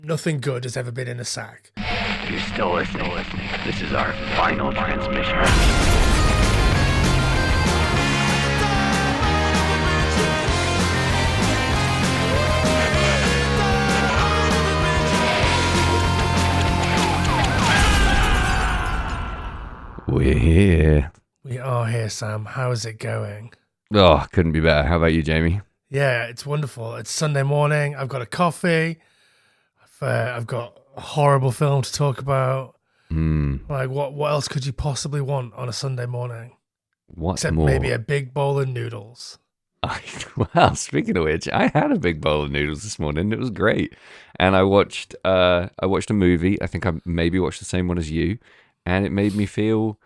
Nothing good has ever been in a sack. If you're still listening, this is our final transmission. We're here. We are here, Sam. How is it going? Oh, couldn't be better. How about you, Jamie? Yeah, it's wonderful. It's Sunday morning. I've got a coffee. I've got a horrible film to talk about. Like, what else could you possibly want on a Sunday morning? What's Except more? maybe a big bowl of noodles. Well, speaking of which, I had a big bowl of noodles this morning. It was great, and I watched a movie. I think I maybe watched the same one as you, and it made me feel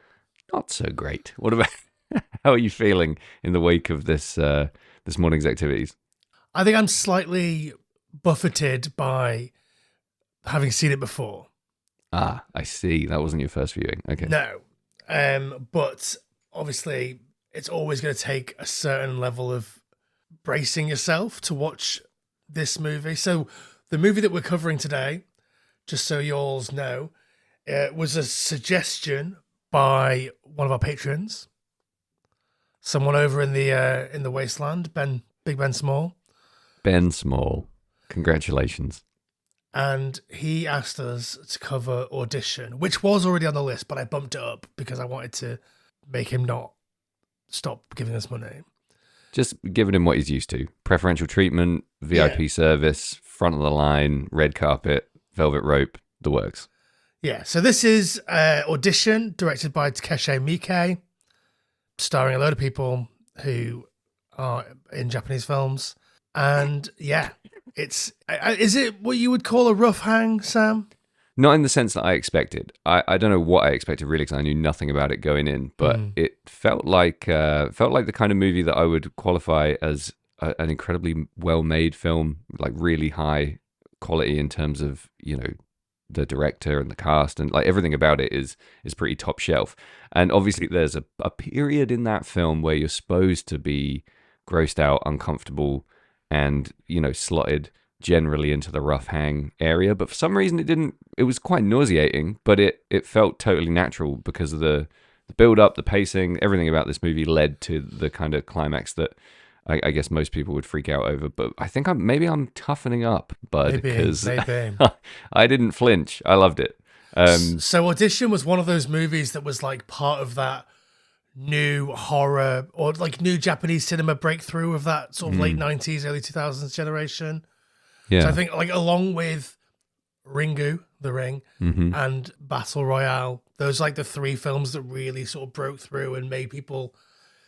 not so great. What about? How are you feeling in the wake of this morning's activities? I think I'm slightly buffeted by having seen it before. Ah, I see. That wasn't your first viewing. Okay. No. But obviously it's always going to take a certain level of bracing yourself to watch this movie. So the movie that we're covering today, just so you all know, was a suggestion by one of our patrons, someone over in the wasteland, Big Ben Small. Ben Small. Congratulations. And he asked us to cover Audition, which was already on the list, but I bumped it up because I wanted to make him not stop giving us money. Just giving him what he's used to. Preferential treatment, VIP service, front of the line, red carpet, velvet rope, the works. Yeah, so this is Audition, directed by Takashi Miike, starring a load of people who are in Japanese films. And yeah, is it what you would call a rough hang, Sam? Not in the sense that I expected. I don't know what I expected really, because I knew nothing about it going in. But it felt like the kind of movie that I would qualify as an incredibly well-made film, like really high quality in terms of the director and the cast, and like everything about it is pretty top shelf. And obviously, there's a period in that film where you're supposed to be grossed out, uncomfortable, and slotted generally into the rough hang area, but for some reason it was quite nauseating, but it felt totally natural because of the build up, the pacing, everything about this movie led to the kind of climax that I guess most people would freak out over. But I think I'm toughening up, bud, because I didn't flinch. I loved it. So Audition was one of those movies that was like part of that new horror or like new Japanese cinema breakthrough of that sort of late 90s, early 2000s generation. Yeah. So I think like along with Ringu, The Ring, and Battle Royale, those like the three films that really sort of broke through and made people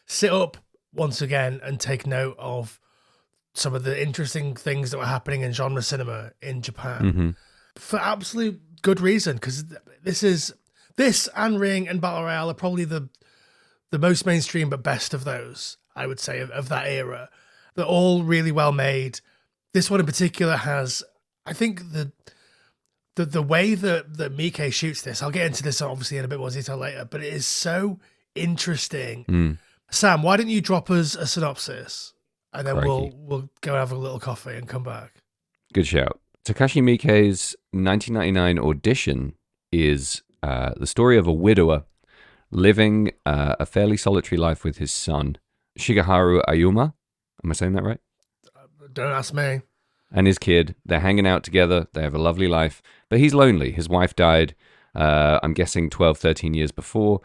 sit up once again and take note of some of the interesting things that were happening in genre cinema in Japan for absolute good reason, because this and Ring and Battle Royale are probably the most mainstream but best of those, I would say, of that era. They're all really well made. This one in particular has, I think, the way that Miike shoots this, I'll get into this obviously in a bit more detail later, but it is so interesting. Sam, why don't you drop us a synopsis and then we'll go have a little coffee and come back. Good shout. Takashi Miike's 1999 Audition is the story of a widower living a fairly solitary life with his son, Shigeharu Ayuma. Am I saying that right? Don't ask me. And his kid. They're hanging out together. They have a lovely life. But he's lonely. His wife died, I'm guessing 12, 13 years before.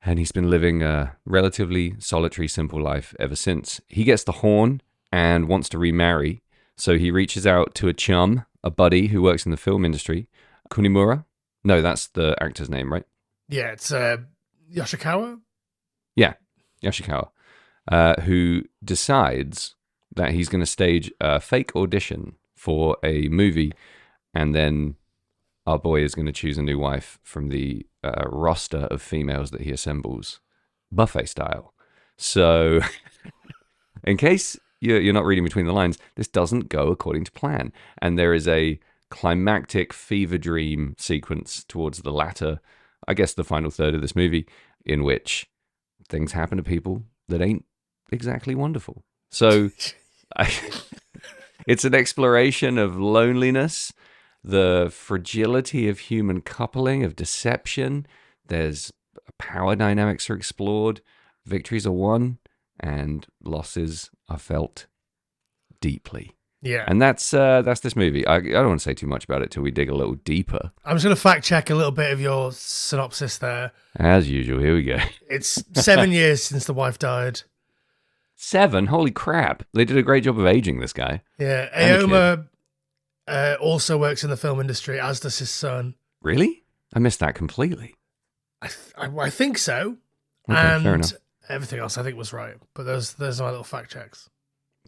And he's been living a relatively solitary, simple life ever since. He gets the horn and wants to remarry. So he reaches out to a chum, a buddy who works in the film industry. Kunimura? No, that's the actor's name, right? Yeah, it's Yoshikawa? Yeah, Yoshikawa. Who decides that he's going to stage a fake audition for a movie, and then our boy is going to choose a new wife from the roster of females that he assembles, buffet style. So, in case you're not reading between the lines, this doesn't go according to plan, and there is a climactic fever dream sequence towards the latter, I guess the final third of this movie, in which things happen to people that ain't exactly wonderful. So it's an exploration of loneliness, the fragility of human coupling, of deception. There's power dynamics are explored, victories are won, and losses are felt deeply. Yeah. And that's this movie. I don't want to say too much about it till we dig a little deeper. I'm just going to fact check a little bit of your synopsis there. As usual, here we go. It's 7 years since the wife died. 7? Holy crap. They did a great job of aging this guy. Yeah. And the Aoma also works in the film industry, as does his son. Really? I missed that completely. I think so. Okay, and fair enough. everything else I think was right. But there's my little fact checks.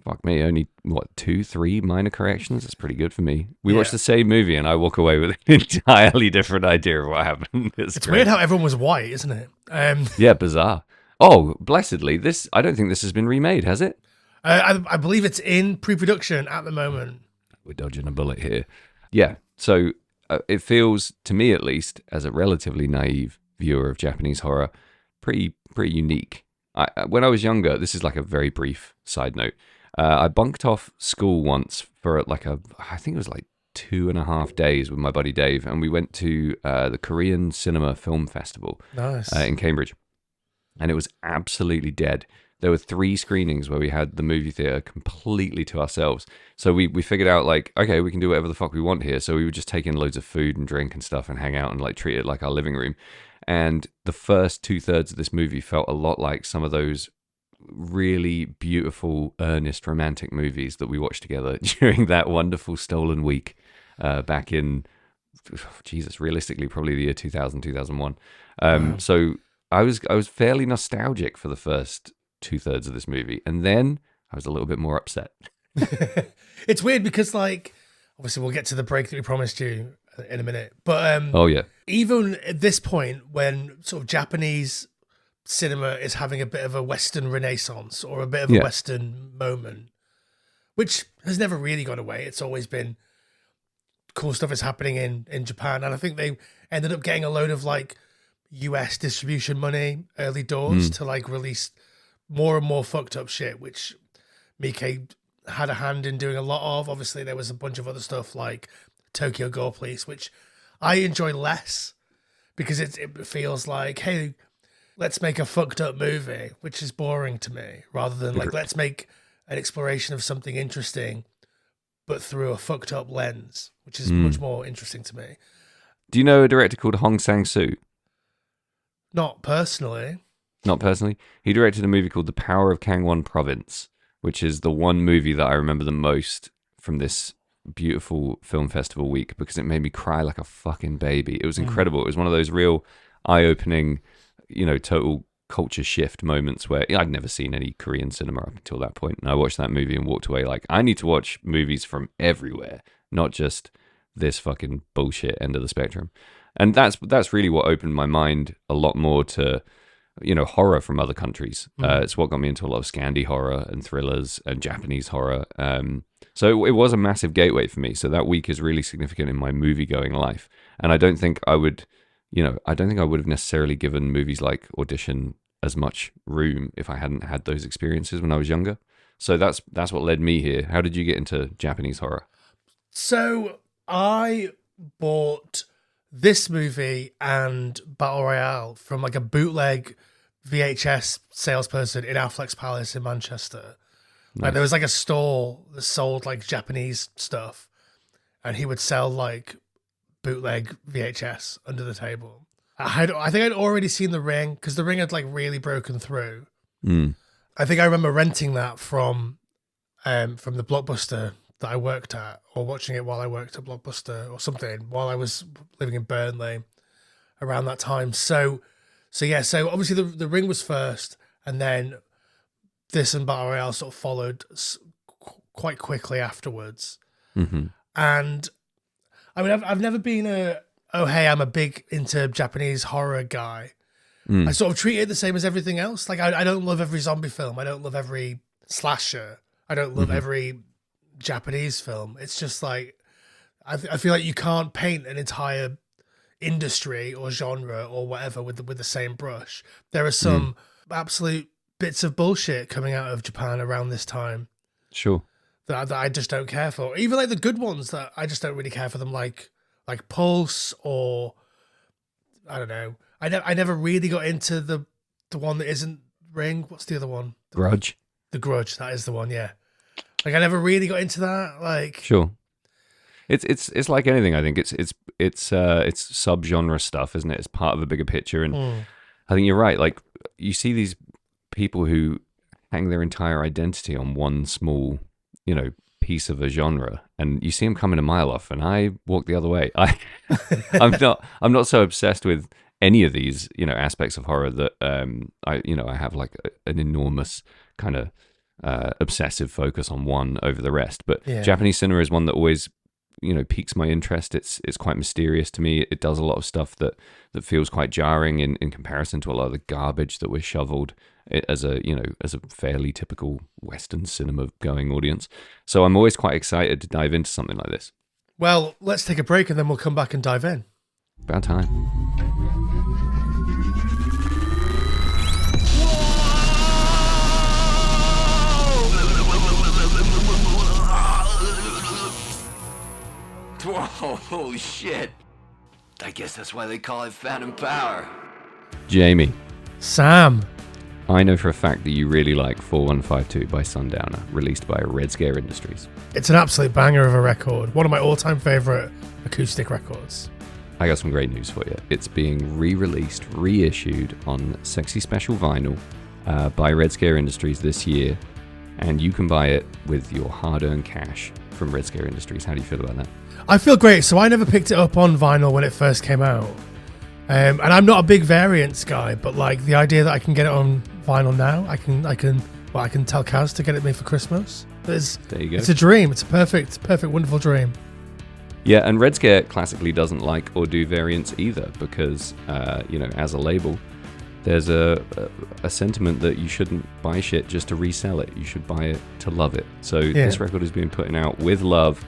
Fuck me, only, 2, 3 minor corrections? That's pretty good for me. We Yeah. watched the same movie and I walk away with an entirely different idea of what happened. It's weird how everyone was white, isn't it? Yeah, bizarre. Oh, blessedly, I don't think this has been remade, has it? I believe it's in pre-production at the moment. We're dodging a bullet here. Yeah, so it feels, to me at least, as a relatively naive viewer of Japanese horror, pretty unique. When I was younger, this is like a very brief side note, I bunked off school once for I think it was like 2.5 days with my buddy Dave, and we went to the Korean Cinema Film Festival in Cambridge, and it was absolutely dead. There were 3 screenings where we had the movie theater completely to ourselves. So we figured out, like, okay, we can do whatever the fuck we want here. So we would just take in loads of food and drink and stuff and hang out and like treat it like our living room. And the first 2/3 of this movie felt a lot like some of those really beautiful, earnest, romantic movies that we watched together during that wonderful stolen week back in, Jesus, realistically, probably the year 2000, 2001. So I was fairly nostalgic for the first 2/3 of this movie, and then I was a little bit more upset. It's weird because, like, obviously we'll get to the break that we promised you in a minute, but Oh yeah, even at this point, when sort of Japanese cinema is having a bit of a Western renaissance or a bit of a Western moment, which has never really gone away. It's always been cool stuff is happening in Japan, and I think they ended up getting a load of like US distribution money early doors to like release more and more fucked up shit, which Miike had a hand in doing a lot of. Obviously, there was a bunch of other stuff like Tokyo Gore Police, which I enjoy less because it feels like, hey, let's make a fucked up movie, which is boring to me, rather than like, let's make an exploration of something interesting, but through a fucked up lens, which is much more interesting to me. Do you know a director called Hong Sang-soo? Not personally. Not personally. He directed a movie called The Power of Gangwon Province, which is the one movie that I remember the most from this beautiful film festival week because it made me cry like a fucking baby. It was incredible. It was one of those real eye-opening, total culture shift moments where I'd never seen any Korean cinema up until that point, and I watched that movie and walked away like, I need to watch movies from everywhere, not just this fucking bullshit end of the spectrum. And that's really what opened my mind a lot more to horror from other countries. It's what got me into a lot of Scandi horror and thrillers and Japanese horror. So it was a massive gateway for me. So that week is really significant in my movie-going life. And I don't think I would have necessarily given movies like Audition as much room if I hadn't had those experiences when I was younger. So that's what led me here. How did you get into Japanese horror? So I bought this movie and Battle Royale from like a bootleg VHS salesperson in Affleck's Palace in Manchester. Nice. Like there was like a store that sold like Japanese stuff, and he would sell like bootleg VHS under the table. I think I'd already seen The Ring because The Ring had like really broken through. I think I remember renting that from the Blockbuster that I worked at, or watching it while I worked at Blockbuster or something while I was living in Burnley around that time. So obviously the Ring was first, and then this and Battle Royale sort of followed quite quickly afterwards. And I mean, I've never been I'm a big into Japanese horror guy. I sort of treat it the same as everything else. Like I don't love every zombie film. I don't love every slasher. I don't love every Japanese film. It's just like I feel like you can't paint an entire industry or genre or whatever with the same brush. There are some absolute bits of bullshit coming out of Japan around this time. Sure. That I just don't care for. Even like the good ones that I just don't really care for them, like like Pulse, or I don't know. I never really got into the one that isn't Ring. What's the other one? Grudge. The Grudge. That is the one. Yeah. Like I never really got into that. Like Sure. It's like anything. I think it's subgenre stuff, isn't it? It's part of a bigger picture, and I think you're right. Like you see these people who hang their entire identity on one small, piece of a genre, and you see them coming a mile off, and I walk the other way. I'm not so obsessed with any of these, aspects of horror that I have like an enormous kind of obsessive focus on one over the rest. But Japanese cinema is one that always piques my interest. It's quite mysterious to me. It does a lot of stuff that feels quite jarring in comparison to a lot of the garbage that we're shoveled as a fairly typical Western cinema going audience. So I'm always quite excited to dive into something like this. Well, let's take a break and then we'll come back and dive in. About time. Whoa, holy shit. I guess that's why they call it Phantom Power. Jamie. Sam. I know for a fact that you really like 4152 by Sundowner, released by Red Scare Industries. It's an absolute banger of a record. One of my all-time favorite acoustic records. I got some great news for you. It's being re-released, reissued on Sexy Special Vinyl by Red Scare Industries this year, and you can buy it with your hard-earned cash from Red Scare Industries. How do you feel about that? I feel great. So I never picked it up on vinyl when it first came out. And I'm not a big variants guy, but like the idea that I can get it on vinyl now, I can tell Kaz to get it me for Christmas. There you go. It's a dream. It's a perfect, wonderful dream. Yeah, and Red Scare classically doesn't like or do variants either because, as a label, there's a sentiment that you shouldn't buy shit just to resell it. You should buy it to love it. So This record is being put out with love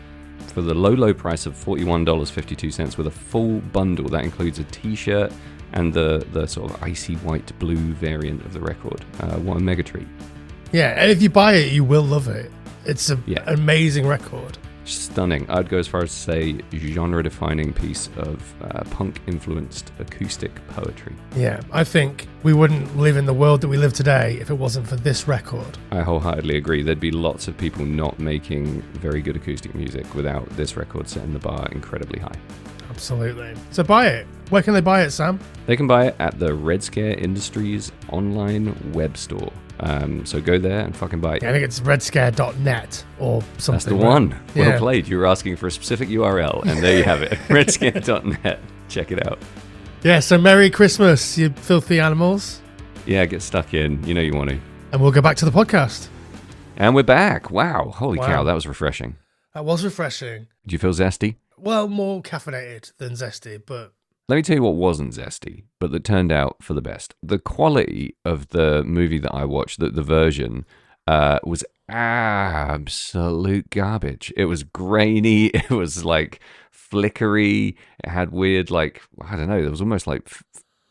for the low price of $41.52 with a full bundle. That includes a t-shirt and the sort of icy white blue variant of the record. What a mega treat. Yeah, and if you buy it, you will love it. It's an amazing record. Stunning. I'd go as far as to say genre-defining piece of punk-influenced acoustic poetry. Yeah, I think we wouldn't live in the world that we live today if it wasn't for this record. I wholeheartedly agree. There'd be lots of people not making very good acoustic music without this record setting the bar incredibly high. Absolutely. So buy it. Where can they buy it, Sam? They can buy it at the Red Scare Industries online web store. So go there and fucking buy it. Yeah, I think it's redscare.net or something. That's the one. Well played. You were asking for a specific URL, and there you have it. redscare.net. Check it out. Yeah, so Merry Christmas, you filthy animals. Yeah, get stuck in. You know you want to. And we'll go back to the podcast. And we're back. Wow. Holy cow, that was refreshing. That was refreshing. Did you feel zesty? Well, more caffeinated than zesty, but... Let me tell you what wasn't zesty, but that turned out for the best. The quality of the movie that I watched, the version, was absolute garbage. It was grainy. It was like flickery. It had weird, like, I don't know, there was almost like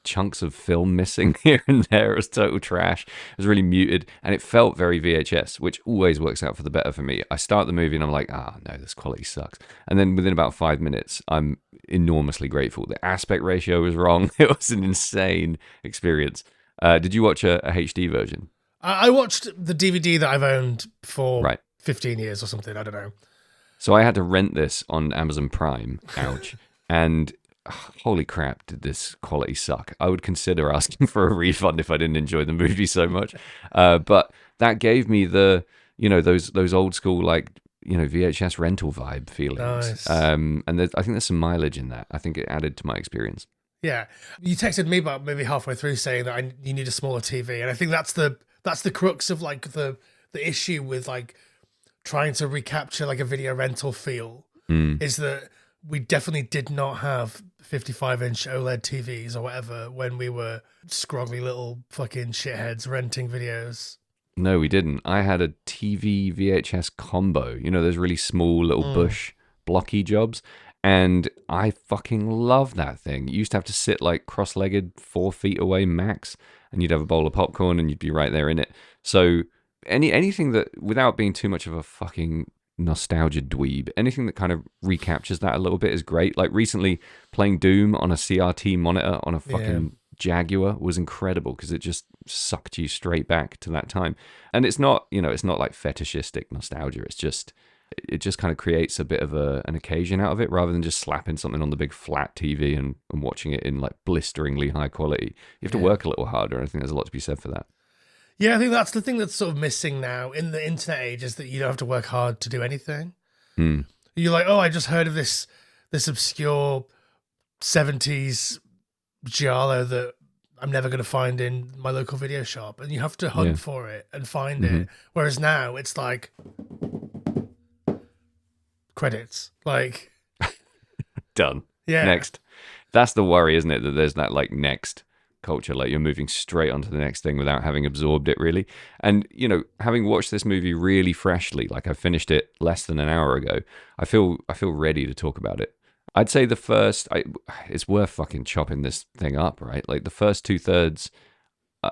chunks of film missing here and there. It was total trash. It was really muted, and it felt very VHS, which always works out for the better for me. I start the movie and I'm like, no, this quality sucks. And then within about 5 minutes, I'm enormously grateful. The aspect ratio was wrong. It was an insane experience. Did you watch a HD version? I watched the DVD that I've owned for 15 years or something. I don't know. So I had to rent this on Amazon Prime. Ouch. And holy crap, did this quality suck. I would consider asking for a refund if I didn't enjoy the movie so much. But that gave me the, those old school, like, VHS rental vibe feelings. Nice. And I think there's some mileage in that. I think it added to my experience. Yeah. You texted me about maybe halfway through saying that you need a smaller TV. And I think that's the crux of like the issue with like trying to recapture like a video rental feel is that we definitely did not have 55-inch OLED TVs or whatever when we were scroggly little fucking shitheads renting videos. No, we didn't. I had a TV VHS combo. Those really small little bush blocky jobs. And I fucking love that thing. You used to have to sit like cross-legged 4 feet away max, and you'd have a bowl of popcorn and you'd be right there in it. So anything that, without being too much of a fucking nostalgia dweeb. Anything that kind of recaptures that a little bit is great. Like recently playing Doom on a CRT monitor on a fucking Jaguar was incredible because it just sucked you straight back to that time. And it's not, it's not like fetishistic nostalgia. It just kind of creates a bit of an occasion out of it rather than just slapping something on the big flat TV and watching it in like blisteringly high quality. You have to work a little harder. And I think there's a lot to be said for that. Yeah, I think that's the thing that's sort of missing now in the internet age is that you don't have to work hard to do anything. You're like, oh, I just heard of this obscure 70s giallo that I'm never going to find in my local video shop. And you have to hunt for it and find it. Whereas now it's like credits. Like done. Yeah. Next. That's the worry, isn't it? That there's that like next culture, like you're moving straight onto the next thing without having absorbed it really. And having watched this movie really freshly, like I finished it less than an hour ago, I feel ready to talk about it. I'd say it's worth fucking chopping this thing up, right? Like the first 2/3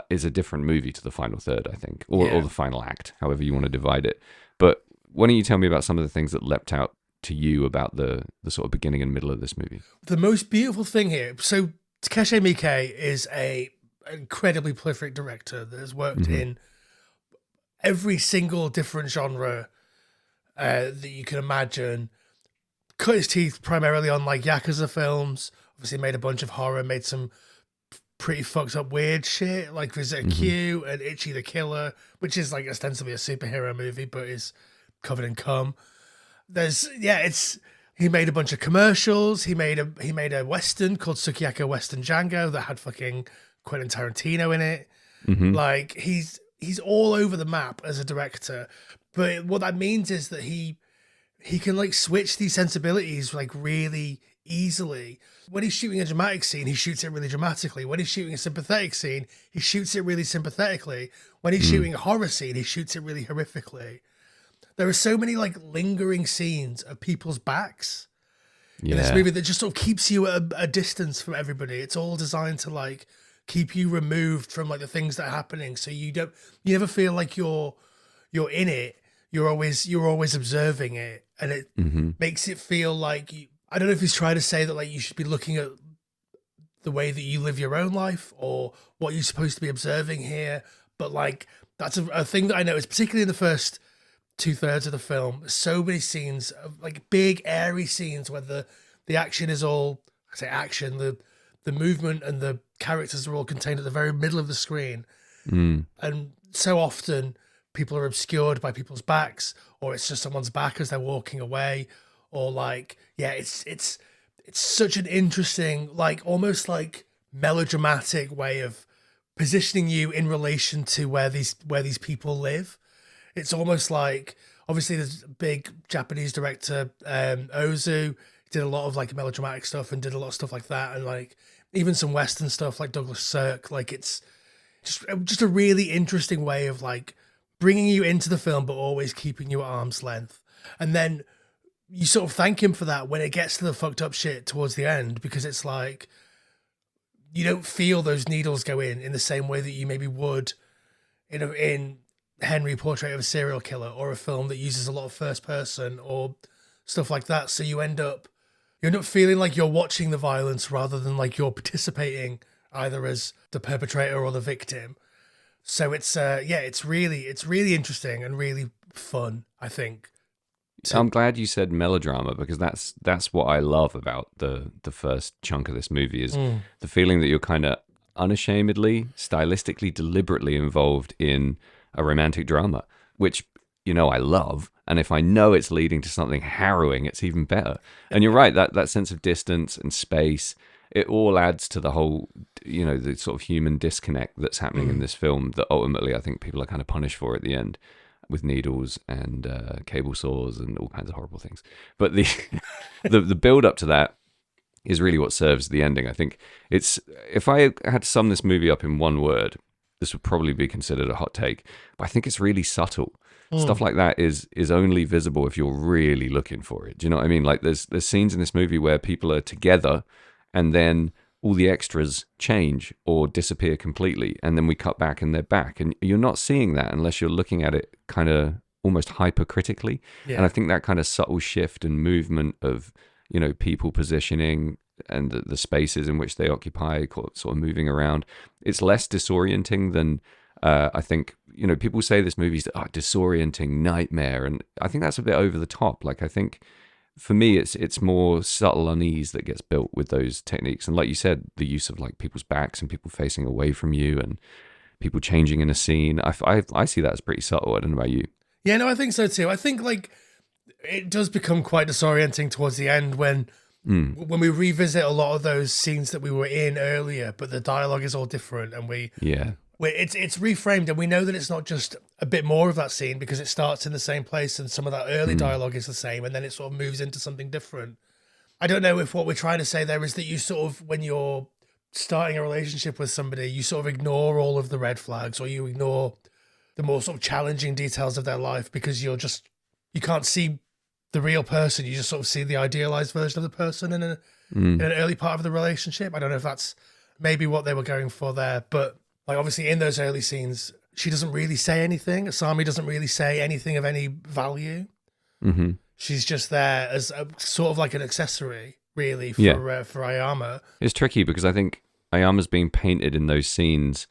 is a different movie to the final third, I think, or the final act, however you want to divide it. But why don't you tell me about some of the things that leapt out to you about the sort of beginning and middle of this movie? The most beautiful thing here, so Takashi Miike is an incredibly prolific director that has worked in every single different genre that you can imagine. Cut his teeth primarily on like Yakuza films. Obviously made a bunch of horror, made some pretty fucked up weird shit like Visit Q and Itchy the Killer, which is like ostensibly a superhero movie but is covered in cum. He made a bunch of commercials. He made a Western called Sukiyaki Western Django that had fucking Quentin Tarantino in it. Like he's all over the map as a director. But what that means is that he can like switch these sensibilities like really easily. When he's shooting a dramatic scene, he shoots it really dramatically. When he's shooting a sympathetic scene, he shoots it really sympathetically. When he's shooting a horror scene, he shoots it really horrifically. There are so many like lingering scenes of people's backs in this movie that just sort of keeps you at a distance from everybody. It's all designed to like keep you removed from like the things that are happening, so you never feel like you're in it. You're always observing it, and it makes it feel like I don't know if he's trying to say that like you should be looking at the way that you live your own life or what you're supposed to be observing here, but like that's a thing that I noticed, particularly in the first 2/3 of the film. So many scenes of like big airy scenes where the action is all, I say action, the movement and the characters are all contained at the very middle of the screen. And so often people are obscured by people's backs, or it's just someone's back as they're walking away, or like it's such an interesting, like almost like melodramatic way of positioning you in relation to where these people live. It's almost like, obviously there's a big Japanese director, Ozu, did a lot of like melodramatic stuff and did a lot of stuff like that. And like even some Western stuff like Douglas Sirk, like it's just a really interesting way of like bringing you into the film, but always keeping you at arm's length. And then you sort of thank him for that when it gets to the fucked up shit towards the end, because it's like, you don't feel those needles go in the same way that you maybe would in Henry, Portrait of a Serial Killer, or a film that uses a lot of first person or stuff like that. So you end up feeling like you're watching the violence rather than like you're participating either as the perpetrator or the victim. So it's really interesting and really fun, I think. I'm glad you said melodrama, because that's what I love about the first chunk of this movie is the feeling that you're kind of unashamedly, stylistically, deliberately involved in a romantic drama, which I love, and if I know it's leading to something harrowing, it's even better. And you're right, that sense of distance and space, it all adds to the whole, the sort of human disconnect that's happening in this film that ultimately I think people are kind of punished for at the end with needles and cable saws and all kinds of horrible things. But the build up to that is really what serves the ending. I think if I had to sum this movie up in one word, this would probably be considered a hot take, but I think it's really subtle. Stuff like that is only visible if you're really looking for it. Do you know what I mean? Like there's scenes in this movie where people are together and then all the extras change or disappear completely, and then we cut back and they're back, and you're not seeing that unless you're looking at it kind of almost hypercritically. And I think that kind of subtle shift and movement of, people positioning and the spaces in which they occupy, sort of moving around, it's less disorienting than I think, people say this movie's disorienting nightmare, and I think that's a bit over the top. Like, I think for me, it's more subtle unease that gets built with those techniques. And like you said, the use of like people's backs and people facing away from you and people changing in a scene. I see that as pretty subtle. I don't know about you. Yeah, no, I think so too. I think like it does become quite disorienting towards the end when we revisit a lot of those scenes that we were in earlier, but the dialogue is all different, and it's reframed, and we know that it's not just a bit more of that scene because it starts in the same place and some of that early dialogue is the same, and then it sort of moves into something different. I don't know if what we're trying to say there is that you sort of, when you're starting a relationship with somebody, you sort of ignore all of the red flags, or you ignore the more sort of challenging details of their life because you can't see the real person. You just sort of see the idealized version of the person in an early part of the relationship. I don't know if that's maybe what they were going for there, but like obviously in those early scenes, she doesn't really say anything. Asami doesn't really say anything of any value. Mm-hmm. She's just there as a, sort of like an accessory, really, for Ayama. It's tricky because I think Ayama's being painted in those scenes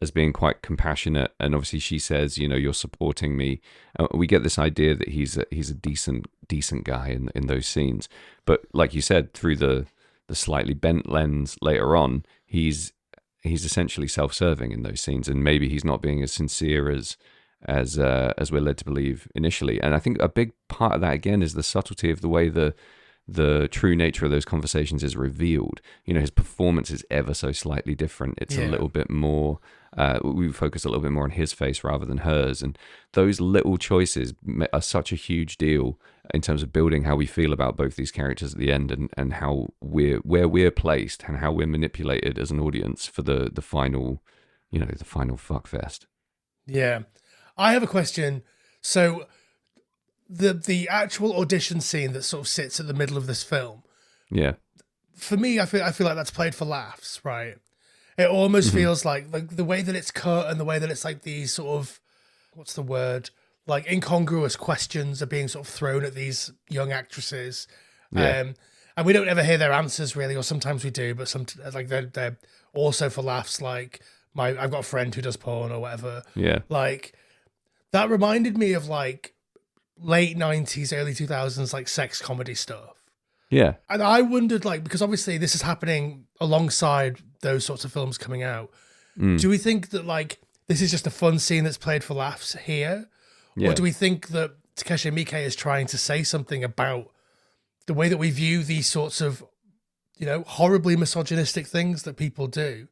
as being quite compassionate, and obviously she says, you're supporting me. We get this idea that he's a decent guy in those scenes, but like you said, through the slightly bent lens later on, he's essentially self-serving in those scenes, and maybe he's not being as sincere as we're led to believe initially. And I think a big part of that again is the subtlety of the way the true nature of those conversations is revealed. His performance is ever so slightly different. It's a little bit more, we focus a little bit more on his face rather than hers. And those little choices are such a huge deal in terms of building how we feel about both these characters at the end, and how where we're placed and how we're manipulated as an audience for the final, the final fuckfest. Yeah. I have a question. So the actual audition scene that sort of sits at the middle of this film. Yeah. For me, I feel like that's played for laughs, right? It almost feels like the way that it's cut and the way that it's like these sort of, what's the word? Like incongruous questions are being sort of thrown at these young actresses. Yeah. And we don't ever hear their answers really, or sometimes we do, but like they're also for laughs. Like I've got a friend who does porn or whatever. Yeah. Like that reminded me of like late 90s, early 2000s, like sex comedy stuff. Yeah. And I wondered, like, because obviously this is happening alongside those sorts of films coming out. Do we think that like this is just a fun scene that's played for laughs here? Yeah. Or do we think that Takashi Miike is trying to say something about the way that we view these sorts of, horribly misogynistic things that people do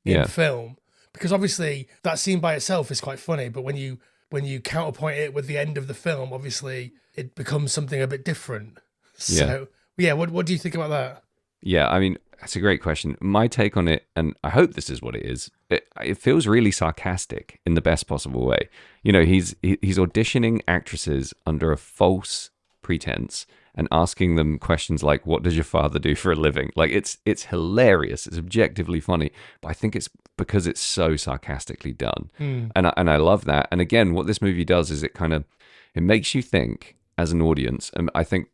in film? Because obviously that scene by itself is quite funny, but when you counterpoint it with the end of the film, obviously it becomes something a bit different. So what do you think about that? Yeah, I mean, that's a great question. My take on it, and I hope this is what it is, it feels really sarcastic in the best possible way. He's auditioning actresses under a false pretense and asking them questions like, what does your father do for a living? Like, it's hilarious. It's objectively funny, but I think it's because it's so sarcastically done. And I love that. And again, what this movie does is it makes you think as an audience. And I think,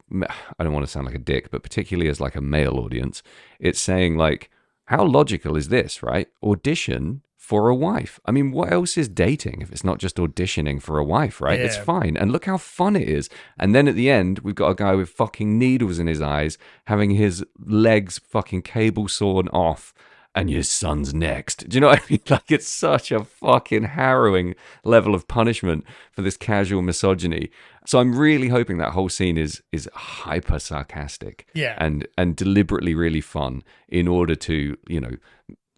I don't want to sound like a dick, but particularly as like a male audience, it's saying like, how logical is this, right? Audition for a wife. I mean, what else is dating if it's not just auditioning for a wife, right? Yeah. It's fine. And look how fun it is. And then at the end, we've got a guy with fucking needles in his eyes, having his legs fucking cable sawn off, and your son's next. Do you know what I mean? Like, it's such a fucking harrowing level of punishment for this casual misogyny. So I'm really hoping that whole scene is hyper sarcastic, and deliberately really fun in order to,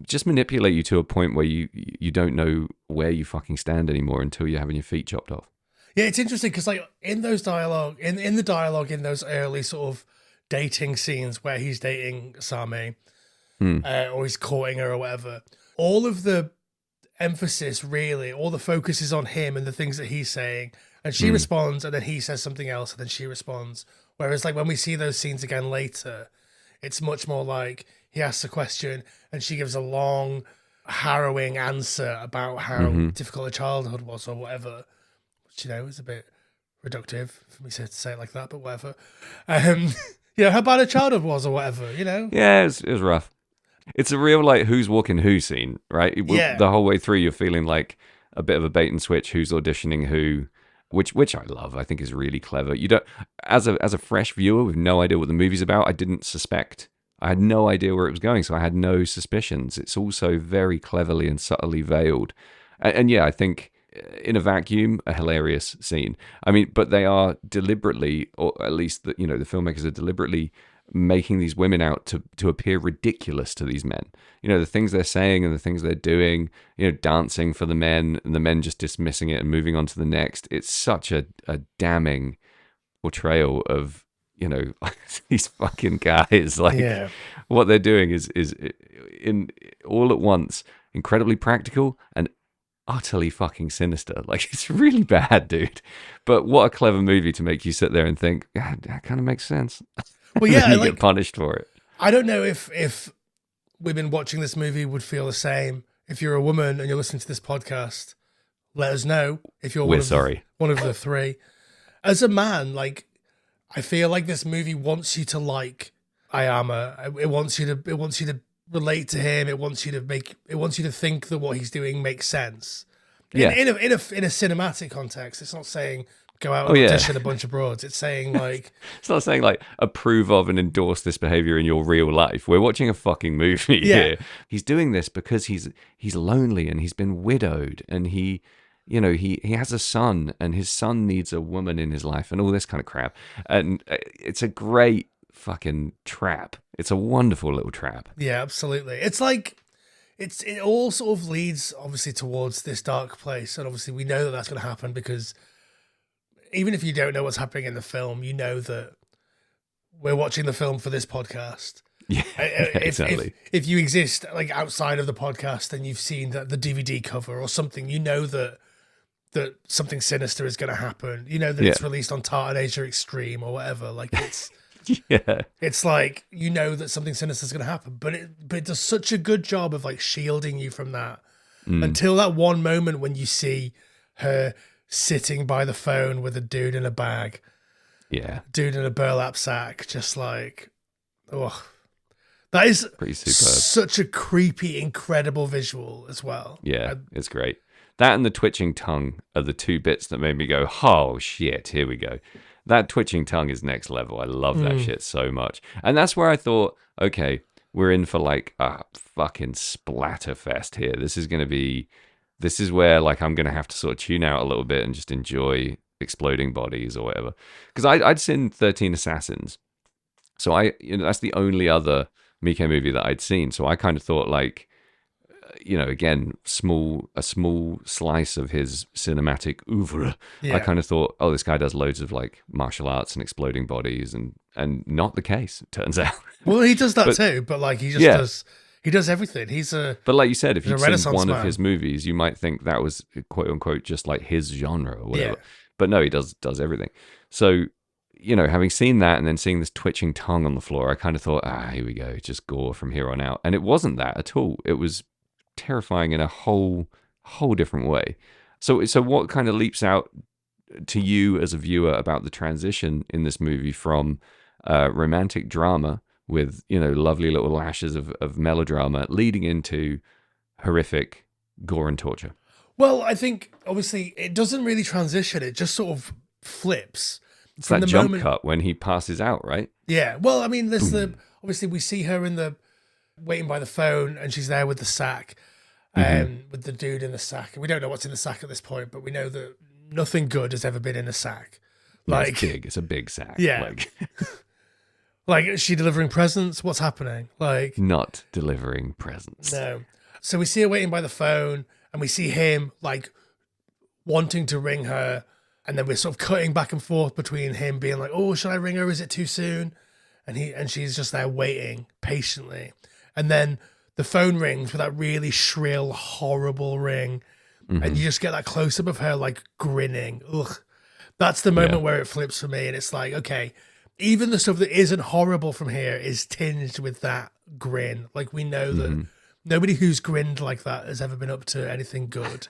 just manipulate you to a point where you don't know where you fucking stand anymore until you're having your feet chopped off. Yeah, it's interesting because like in those dialogue, in the dialogue in those early sort of dating scenes where he's dating Asami, or he's courting her or whatever, all of the emphasis, really, all the focus is on him and the things that he's saying, and she responds, and then he says something else, and then she responds. Whereas like when we see those scenes again later, it's much more like he asks a question and she gives a long, harrowing answer about how difficult her childhood was or whatever, which, is a bit reductive for me to say it like that, but whatever. How bad her childhood was or whatever, Yeah, it was rough. It's a real like who's walking who scene, right? Yeah. The whole way through, you're feeling like a bit of a bait and switch. Who's auditioning who? Which I love. I think is really clever. You don't, as a fresh viewer with no idea what the movie's about. I didn't suspect. I had no idea where it was going, so I had no suspicions. It's also very cleverly and subtly veiled, and yeah, I think in a vacuum, a hilarious scene. I mean, but they are deliberately, or at least the filmmakers are deliberately making these women out to appear ridiculous to these men. The things they're saying and the things they're doing, dancing for the men and the men just dismissing it and moving on to the next. It's such a damning portrayal of, these fucking guys. Like what they're doing is in all at once incredibly practical and utterly fucking sinister. Like it's really bad, dude. But what a clever movie to make you sit there and think, yeah, that kind of makes sense. Well, yeah, you get punished for it. I don't know if women watching this movie would feel the same. If you're a woman and you're listening to this podcast, let us know. If you're one of the three. As a man, like I feel like this movie wants you to like Ayama. It wants you to relate to him. It wants you to think that what he's doing makes sense. In a cinematic context, it's not saying go out and audition a bunch of broads. It's saying like it's not saying like approve of and endorse this behavior in your real life. We're watching a fucking movie here. He's doing this because he's lonely and he's been widowed and he has a son and his son needs a woman in his life and all this kind of crap. And it's a great fucking trap. It's a wonderful little trap. Yeah, absolutely. It's like it all sort of leads obviously towards this dark place, and obviously we know that that's going to happen because even if you don't know what's happening in the film, you know that we're watching the film for this podcast. Yeah, exactly. If you exist like outside of the podcast and you've seen the DVD cover or something, you know that something sinister is going to happen. You know that it's released on Tartan Asia Extreme or whatever. Like it's it's like that something sinister is going to happen, but it does such a good job of like shielding you from that until that one moment when you see her sitting by the phone with a dude in a bag, dude in a burlap sack, just like, oh, that is pretty superb. Such a creepy, incredible visual as well. Yeah, it's great. That and the twitching tongue are the two bits that made me go, oh shit, here we go. That twitching tongue is next level. I love that shit so much. And that's where I thought, okay, we're in for like a fucking splatterfest here. This is where like I'm going to have to sort of tune out a little bit and just enjoy exploding bodies or whatever. Because I'd seen 13 Assassins. So that's the only other Miike movie that I'd seen. So I kind of thought like, again, a small slice of his cinematic oeuvre. Yeah. I kind of thought, oh, this guy does loads of like martial arts and exploding bodies, and not the case, it turns out. Well, he does that too, but like he just does everything. But like you said, if you've seen one man. of his movies, you might think that was quote unquote just like his genre or whatever. Yeah. But no, he does everything. So, having seen that and then seeing this twitching tongue on the floor, I kind of thought, here we go, just gore from here on out. And it wasn't that at all. It was terrifying in a whole different way. So what kind of leaps out to you as a viewer about the transition in this movie from romantic drama with lovely little lashes of melodrama leading into horrific gore and torture? Well, I think obviously it doesn't really transition, it just sort of flips. It's that jump cut when he passes out, right? Yeah. Well, I mean, there's obviously we see her in the waiting by the phone and she's there with the sack, with the dude in the sack. We don't know what's in the sack at this point, but we know that nothing good has ever been in a sack. Like, it's big. It's a big sack. Yeah. Like, is she delivering presents? What's happening? Like, not delivering presents. No. So we see her waiting by the phone and we see him like wanting to ring her. And then we're sort of cutting back and forth between him being like, oh, should I ring her? Is it too soon? And she's just there waiting patiently. And then the phone rings with that really shrill, horrible ring. And you just get that close up of her like grinning. Ugh. That's the moment where it flips for me. And it's like, okay, even the stuff that isn't horrible from here is tinged with that grin. Like we know that nobody who's grinned like that has ever been up to anything good.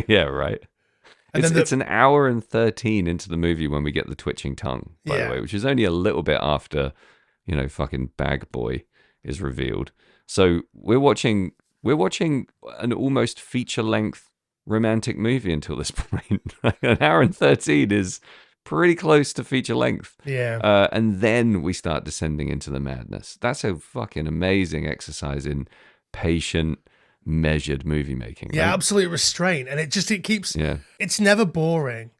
Yeah, right. And It's an hour and 13 into the movie when we get the twitching tongue, by Yeah. the way, which is only a little bit after, fucking Bag Boy is revealed. So we're watching an almost feature-length romantic movie until this point. An hour and 13 is pretty close to feature length. Yeah. And then we start descending into the madness. That's a fucking amazing exercise in patient, measured movie making. Yeah, right? absolute restraint. And it keeps, Yeah. it's never boring.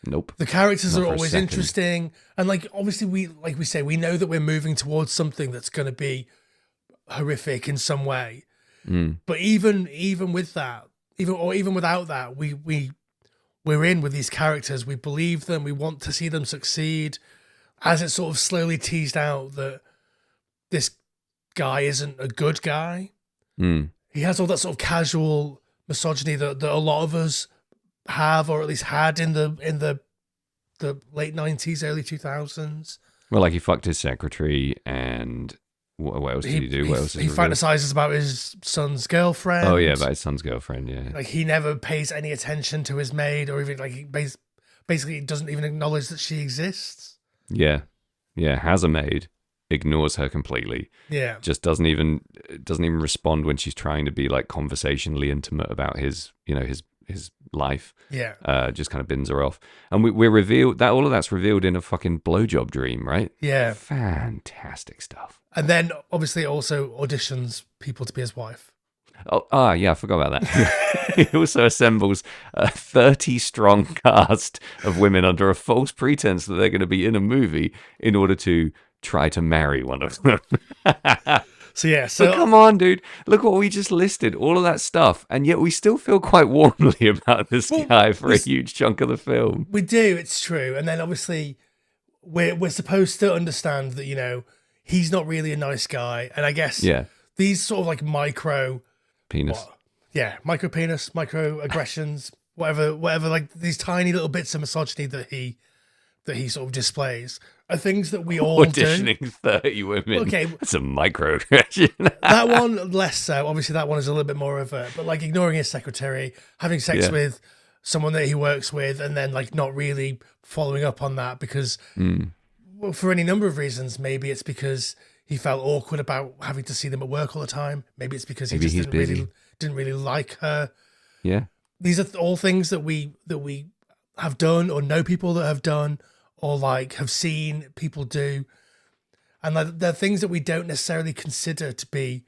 Nope. The characters Not are for a always second. interesting. And like, obviously we say, we know that we're moving towards something that's going to be horrific in some way. But even with that, even without that, we're in with these characters. We believe them. We want to see them succeed. As it's sort of slowly teased out that this guy isn't a good guy. He has all that sort of casual misogyny that a lot of us have, or at least had in the late 90s, early 2000s. Well, like he fucked his secretary, and what else did he do? What else? He fantasizes about his son's girlfriend. Oh yeah, about his son's girlfriend. Yeah. Like he never pays any attention to his maid, or even like he basically doesn't even acknowledge that she exists. Yeah. Has a maid, ignores her completely. Yeah. Just doesn't even respond when she's trying to be like conversationally intimate about his life. Yeah. Just kind of bins her off, and we're revealed that all of that's revealed in a fucking blowjob dream, right? Yeah. Fantastic stuff. And then obviously it also auditions people to be his wife. Yeah, I forgot about that. He also assembles a 30-strong cast of women under a false pretense that they're going to be in a movie in order to try to marry one of them. So yeah, But come on, dude. Look what we just listed. All of that stuff. And yet we still feel quite warmly about this guy for a huge chunk of the film. we do, it's true. And then obviously we're supposed to understand that, he's not really a nice guy. And I guess these sort of like micro Penis. micro penis, micro aggressions, whatever, like these tiny little bits of misogyny that he sort of displays are things that we all Auditioning do. 30 women. Okay. That's a microaggression. That one less so. Obviously, that one is a little bit more overt. But like ignoring his secretary, having sex with someone that he works with, and then like not really following up on that because, well, for any number of reasons. Maybe it's because he felt awkward about having to see them at work all the time. Maybe it's because he Maybe just he's didn't really like her. Yeah. These are all things that we have done, or know people that have done, or like have seen people do. And like, they're things that we don't necessarily consider to be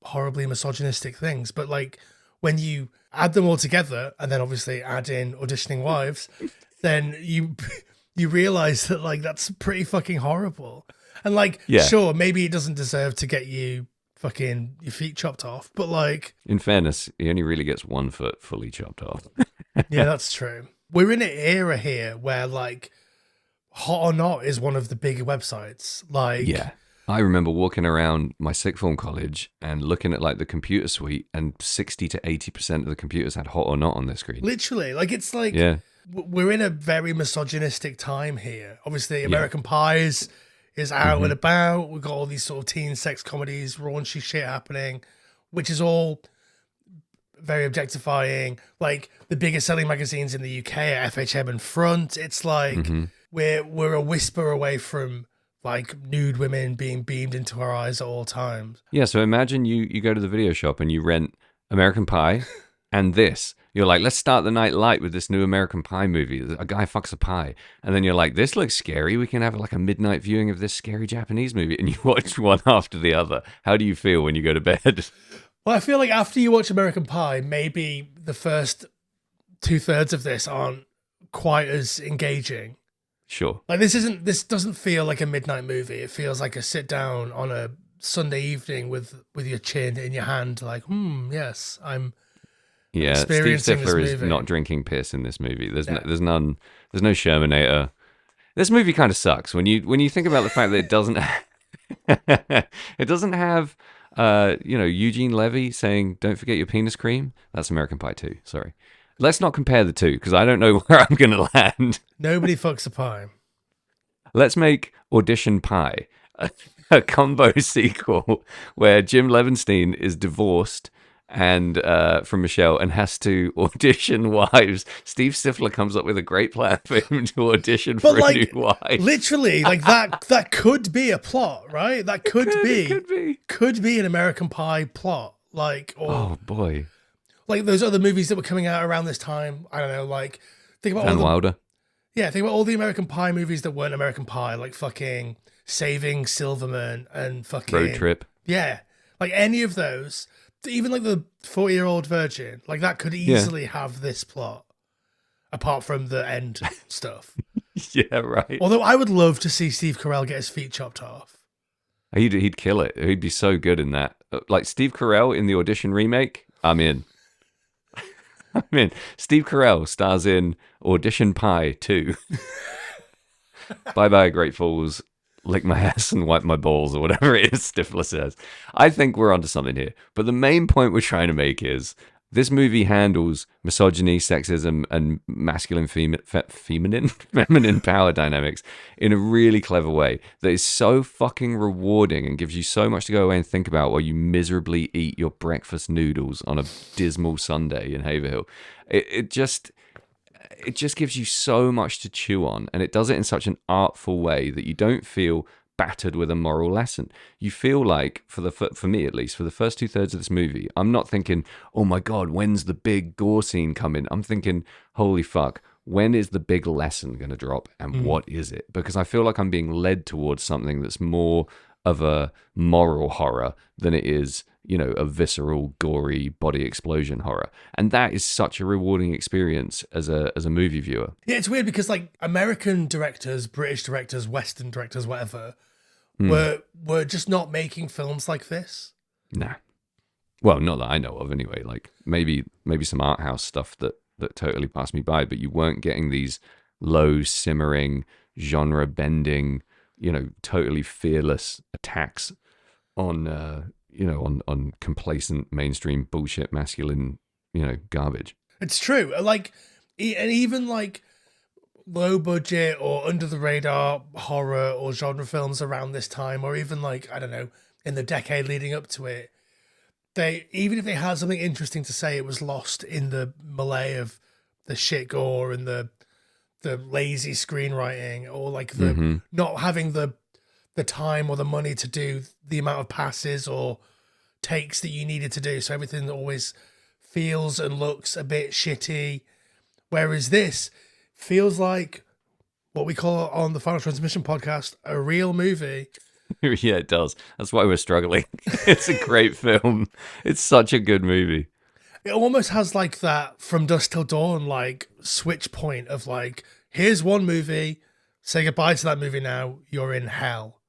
horribly misogynistic things. But like when you add them all together and then obviously add in auditioning wives, then you realize that like that's pretty fucking horrible. And like, sure, maybe it doesn't deserve to get you fucking your feet chopped off, but like, In fairness, he only really gets one foot fully chopped off. yeah, that's true. We're in an era here where like Hot or Not is one of the bigger websites. Like, Yeah. I remember walking around my sixth form college and looking at like the computer suite, and 60 to 80% of the computers had Hot or Not on their screen. literally, like it's like we're in a very misogynistic time here. Obviously, American Pie is out and about. We've got all these sort of teen sex comedies, raunchy shit happening, which is all very objectifying. Like the biggest selling magazines in the UK are FHM and Front. It's like we're a whisper away from like nude women being beamed into our eyes at all times. Yeah, so imagine you go to the video shop and you rent American Pie and this. You're like, let's start the night light with this new American Pie movie. A guy fucks a pie. And then you're like, this looks scary. We can have like a midnight viewing of this scary Japanese movie. And you watch one after the other. How do you feel when you go to bed? Well, I feel like after you watch American Pie, maybe the first 2/3 of this aren't quite as engaging. Sure. Like this doesn't feel like a midnight movie. It feels like a sit down on a Sunday evening with your chin in your hand, like, yes, I'm Steve experiencing this Stifler is movie. not drinking piss in this movie. There's no Shermanator. This movie kind of sucks when you think about the fact that it doesn't have Eugene Levy saying "Don't forget your penis cream." That's American Pie 2. Sorry. Let's not compare the two because I don't know where I'm going to land. Nobody fucks a pie. Let's make Audition Pie a combo sequel where Jim Levenstein is divorced and from Michelle, and has to audition wives. Steve Stifler comes up with a great plan for him to audition But for a new like, wife. literally, like that could be a plot, right? That could be an American Pie plot, like, or Oh boy, like those other movies that were coming out around this time. I don't know, like think about Van Wilder. think about all the American Pie movies that weren't American Pie, like fucking Saving Silverman and fucking Road Trip. Yeah, like any of those, even like the 40-Year-Old Virgin, like that could easily have this plot, apart from the end stuff. Yeah, right. Although I would love to see Steve Carell get his feet chopped off. He'd kill it. He'd be so good in that. Like Steve Carell in the Audition remake. I'm in. I'm in. Steve Carell stars in Audition Pie 2. Bye bye, Great Falls. Lick my ass and wipe my balls, or whatever it is Stifler says. I think we're onto something here. But the main point we're trying to make is this movie handles misogyny, sexism, and masculine, feminine power dynamics in a really clever way that is so fucking rewarding and gives you so much to go away and think about while you miserably eat your breakfast noodles on a dismal Sunday in Haverhill. It just gives you so much to chew on, and it does it in such an artful way that you don't feel battered with a moral lesson. You feel like, for me at least, for the first 2/3 of this movie, I'm not thinking, oh my god, when's the big gore scene coming? I'm thinking, holy fuck, when is the big lesson going to drop, and what is it? Because I feel like I'm being led towards something that's more of a moral horror than it is, a visceral, gory body explosion horror. And that is such a rewarding experience as a movie viewer. Yeah, it's weird because like American directors, British directors, Western directors, whatever, were just not making films like this. Nah. Well, not that I know of anyway. Like maybe some art house stuff that totally passed me by, but you weren't getting these low simmering, genre bending, totally fearless attacks on on complacent mainstream bullshit masculine, garbage. It's true. Like, and even like low budget or under the radar horror or genre films around this time, or even like, I don't know, in the decade leading up to it, even if they had something interesting to say, it was lost in the melee of the shit gore and the lazy screenwriting, or like the not having the time or the money to do the amount of passes or takes that you needed to do. So everything always feels and looks a bit shitty. Whereas this feels like what we call on the Final Transmission podcast, a real movie. Yeah, it does. That's why we're struggling. It's a great film. It's such a good movie. It almost has like that From Dusk Till Dawn, like switch point of like, here's one movie, say goodbye to that movie now, you're in hell.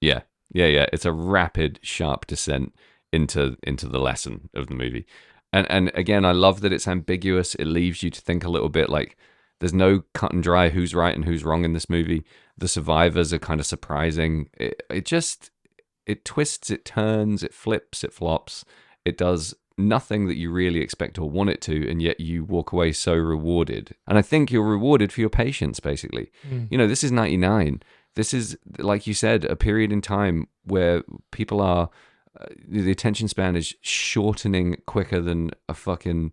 Yeah. It's a rapid, sharp descent into the lesson of the movie. And again, I love that it's ambiguous. It leaves you to think a little bit. Like there's no cut and dry who's right and who's wrong in this movie. The survivors are kind of surprising. It twists, it turns, it flips, it flops. It does nothing that you really expect or want it to, and yet you walk away so rewarded. And I think you're rewarded for your patience, basically. This is 99. This is, like you said, a period in time where people are, the attention span is shortening quicker than a fucking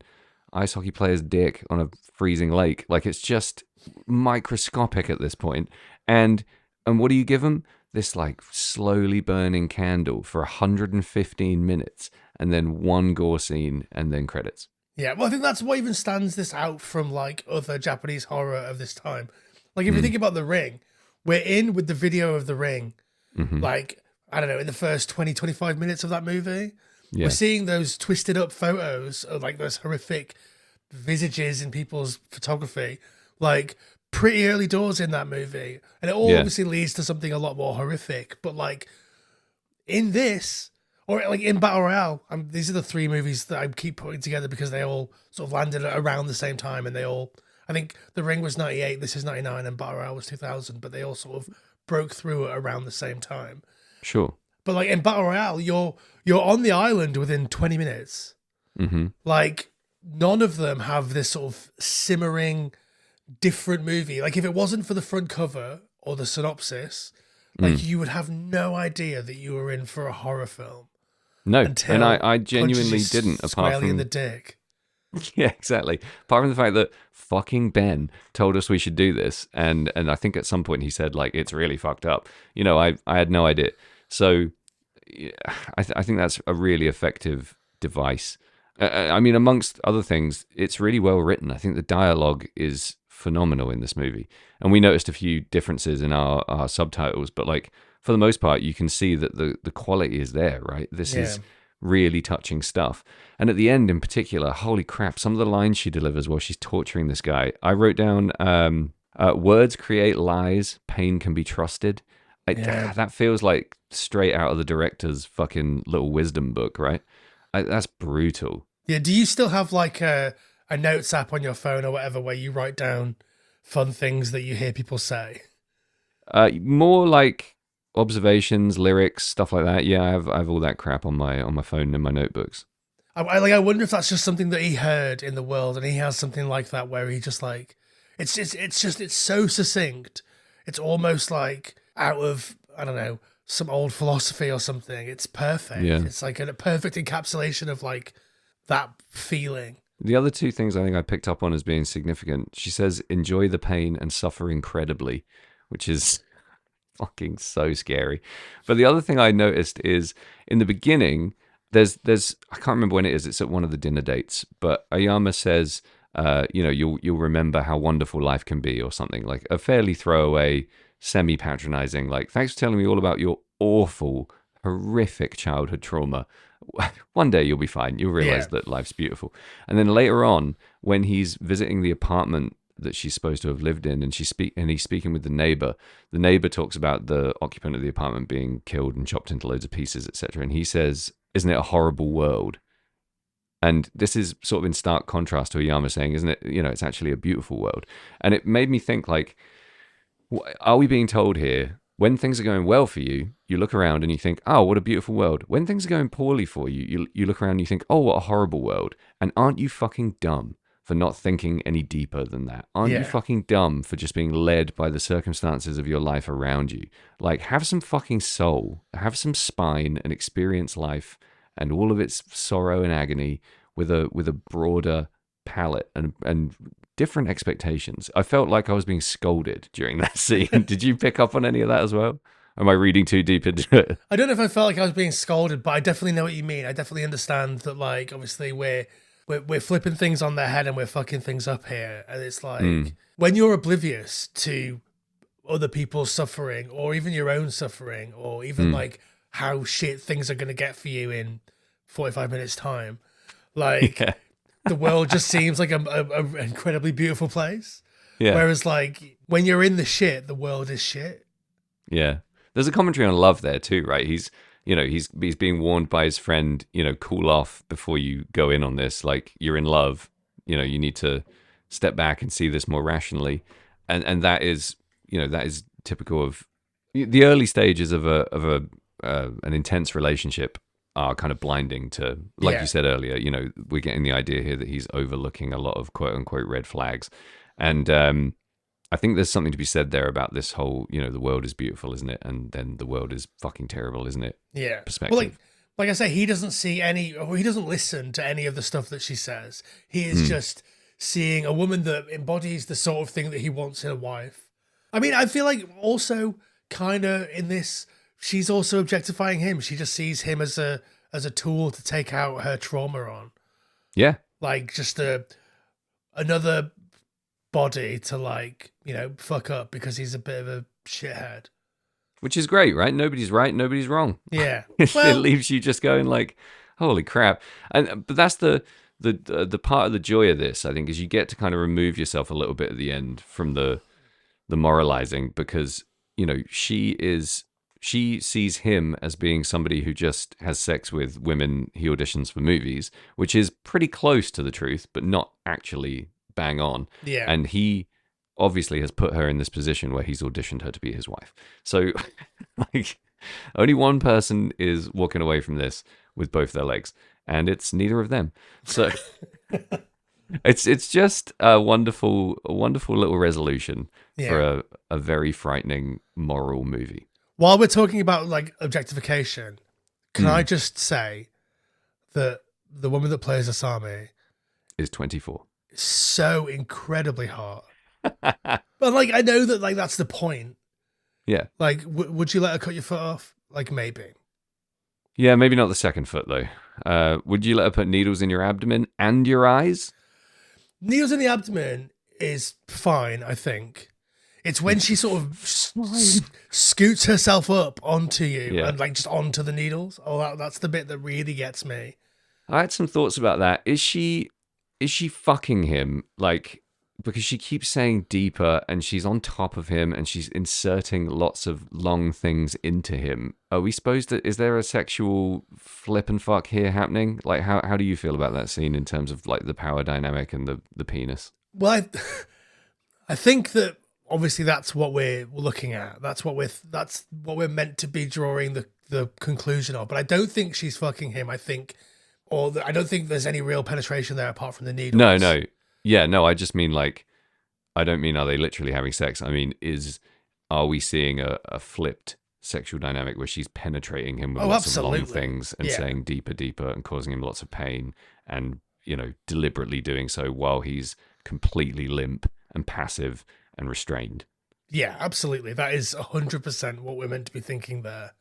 ice hockey player's dick on a freezing lake. Like it's just microscopic at this point. And what do you give them? This like slowly burning candle for 115 minutes, and then one gore scene, and then credits. Yeah, well, I think that's what even stands this out from like other Japanese horror of this time. Like if you think about The Ring, we're in with the video of The Ring, like, I don't know, in the first 20, 25 minutes of that movie. Yeah. We're seeing those twisted up photos of like those horrific visages in people's photography, like pretty early doors in that movie. And it all obviously leads to something a lot more horrific. But like in this, or like in Battle Royale, these are the three movies that I keep putting together because they all sort of landed around the same time, and they all, I think The Ring was 98, this is 99, and Battle Royale was 2000, but they all sort of broke through around the same time. Sure. But like in Battle Royale, you're on the island within 20 minutes. Like none of them have this sort of simmering, different movie. Like if it wasn't for the front cover or the synopsis, like you would have no idea that you were in for a horror film. No, until and I punches genuinely you didn't, apart squarely in from the dick. yeah, exactly. Apart from the fact that fucking Ben told us we should do this, and I think at some point he said like it's really fucked up. I had no idea. So yeah, I think that's a really effective device. I mean, amongst other things, it's really well written. I think the dialogue is phenomenal in this movie, and we noticed a few differences in our subtitles, but like for the most part, you can see that the quality is there. Right, this Yeah. is really touching stuff. And at the end, in particular, holy crap! Some of the lines she delivers while she's torturing this guy. I wrote down, "Words create lies. Pain can be trusted." Yeah. That feels like straight out of the director's fucking little wisdom book, right? That's brutal. Yeah. Do you still have like a notes app on your phone or whatever where you write down fun things that you hear people say? More like observations, lyrics, stuff like that. Yeah, I have all that crap on my phone and in my notebooks. I wonder if that's just something that he heard in the world, and he has something like that where he just like it's so succinct. It's almost like out of, I don't know, some old philosophy or something. It's perfect. Yeah. It's like a perfect encapsulation of like that feeling. The other two things I think I picked up on as being significant. She says, "Enjoy the pain and suffer incredibly," which is fucking so scary. But the other thing I noticed is in the beginning, there's I can't remember when it is. It's at one of the dinner dates, but Ayama says, you'll remember how wonderful life can be, or something like a fairly throwaway, semi-patronizing, like, "Thanks for telling me all about your awful, horrific childhood trauma. One day you'll be fine. You'll realize that life's beautiful." And then later on, when he's visiting the apartment that she's supposed to have lived in, and he's speaking with the neighbor talks about the occupant of the apartment being killed and chopped into loads of pieces, etc. And he says, "Isn't it a horrible world?" And this is sort of in stark contrast to Oyama saying, "Isn't it, it's actually a beautiful world." And it made me think, like, are we being told here, when things are going well for you, you look around and you think, "Oh, what a beautiful world." When things are going poorly for you, you look around and you think, "Oh, what a horrible world." And aren't you fucking dumb for not thinking any deeper than that? Aren't you fucking dumb for just being led by the circumstances of your life around you? Like, have some fucking soul, have some spine, and experience life and all of its sorrow and agony with a broader palette and different expectations. I felt like I was being scolded during that scene. Did you pick up on any of that as well? Am I reading too deep into it? I don't know if I felt like I was being scolded, but I definitely know what you mean. I definitely understand that, like, obviously we're flipping things on their head and we're fucking things up here. And it's like, when you're oblivious to other people's suffering, or even your own suffering, or even like how shit things are going to get for you in 45 minutes time, like the world just seems like a incredibly beautiful place. Yeah. Whereas like when you're in the shit, the world is shit. Yeah. There's a commentary on love there too, right? He's being warned by his friend, cool off before you go in on this. Like, you're in love, you need to step back and see this more rationally. And that is, that is typical of the early stages of an intense relationship are kind of blinding to, like you said earlier, we're getting the idea here that he's overlooking a lot of quote unquote red flags. And I think there's something to be said there about this whole, the world is beautiful, isn't it? And then the world is fucking terrible, isn't it? Yeah. Perspective. Well, like I say, he doesn't see he doesn't listen to any of the stuff that she says. He is just seeing a woman that embodies the sort of thing that he wants in a wife. I mean, I feel like also kind of in this, she's also objectifying him. She just sees him as a tool to take out her trauma on. Yeah. Like just another body to, like, fuck up because he's a bit of a shithead. Which is great, right? Nobody's right, nobody's wrong. Yeah. It leaves you just going like, holy crap. But that's the part of the joy of this, I think, is you get to kind of remove yourself a little bit at the end from the moralizing, because, she sees him as being somebody who just has sex with women he auditions for movies, which is pretty close to the truth, but not actually bang on. Yeah. And he obviously has put her in this position where he's auditioned her to be his wife. So like, only one person is walking away from this with both their legs, and it's neither of them. So it's just a wonderful little resolution for a very frightening moral movie. While we're talking about like objectification, can I just say that the woman that plays Asami Is 24. is so incredibly hot. But like, I know that like that's the point. Yeah. Like, would you let her cut your foot off? Like, maybe. Yeah, maybe not the second foot, though. Would you let her put needles in your abdomen and your eyes? Needles in the abdomen is fine, I think. It's when she sort of scoots herself up onto you and like just onto the needles. Oh, that's the bit that really gets me. I had some thoughts about that. Is she fucking him? Like, because she keeps saying deeper and she's on top of him and she's inserting lots of long things into him. Are we supposed to, is there a sexual flip and fuck here happening? Like, how do you feel about that scene in terms of like the power dynamic and the penis? Well, I think that obviously that's what we're looking at. That's what we're meant to be drawing the conclusion of. But I don't think she's fucking him. I don't think there's any real penetration there apart from the needles. No. Yeah, no, I just mean like, I don't mean are they literally having sex? I mean, are we seeing a flipped sexual dynamic where she's penetrating him with lots of long things and saying deeper, deeper and causing him lots of pain and, you know, deliberately doing so while he's completely limp and passive and restrained? Yeah, absolutely. That is 100% what we're meant to be thinking there.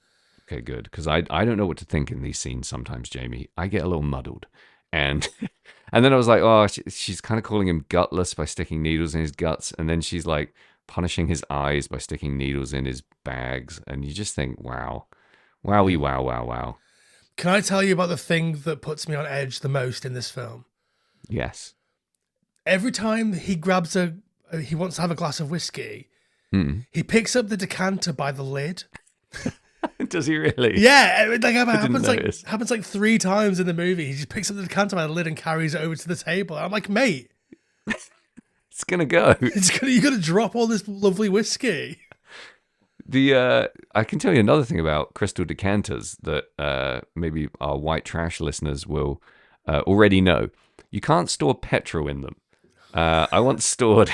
Okay, good. Because I don't know what to think in these scenes sometimes, Jamie. I get a little muddled. And and then I was like, oh, she's kind of calling him gutless by sticking needles in his guts. And then she's like punishing his eyes by sticking needles in his bags. And you just think, wow. Wowie, wow, wow, wow. Can I tell you about the thing that puts me on edge the most in this film? Yes. Every time he grabs he wants to have a glass of whiskey, he picks up the decanter by the lid. Does he really? Yeah, it happens like 3 times in the movie. He just picks up the decanter by the lid and carries it over to the table. I'm like, mate, it's gonna go. You're gonna drop all this lovely whiskey. I can tell you another thing about crystal decanters that maybe our white trash listeners will already know. You can't store petrol in them. I once stored.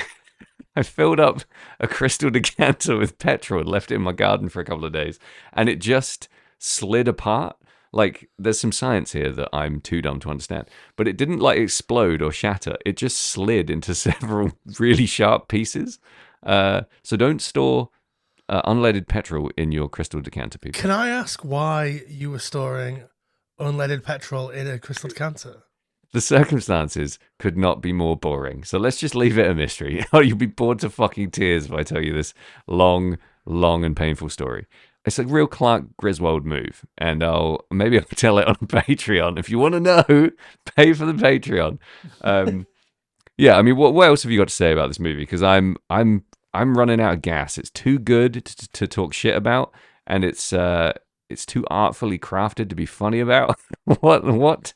I filled up a crystal decanter with petrol and left it in my garden for a couple of days, and it just slid apart. Like, there's some science here that I'm too dumb to understand, but it didn't like explode or shatter. It just slid into several really sharp pieces. So don't store unleaded petrol in your crystal decanter, people. Can I ask why you were storing unleaded petrol in a crystal decanter? The circumstances could not be more boring. So let's just leave it a mystery. Oh, you'll be bored to fucking tears if I tell you this long and painful story. It's a real Clark Griswold move, and I'll tell it on Patreon. If you want to know, pay for the Patreon. Yeah, I mean, what else have you got to say about this movie? Because I'm running out of gas. It's too good to talk shit about, and it's too artfully crafted to be funny about. What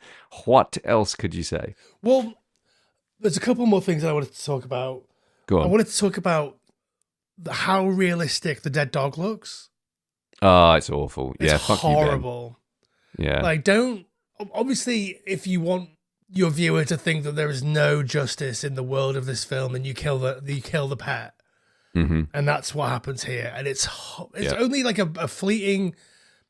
else could you say? Well, there's a couple more things that I wanted to talk about. Go on. I wanted to talk about how realistic the dead dog looks. Oh, it's awful. It's fuck horrible. You, Ben. Yeah. Like, obviously, if you want your viewer to think that there is no justice in the world of this film, and you kill the pet. Mm-hmm. And that's what happens here. And it's only like a fleeting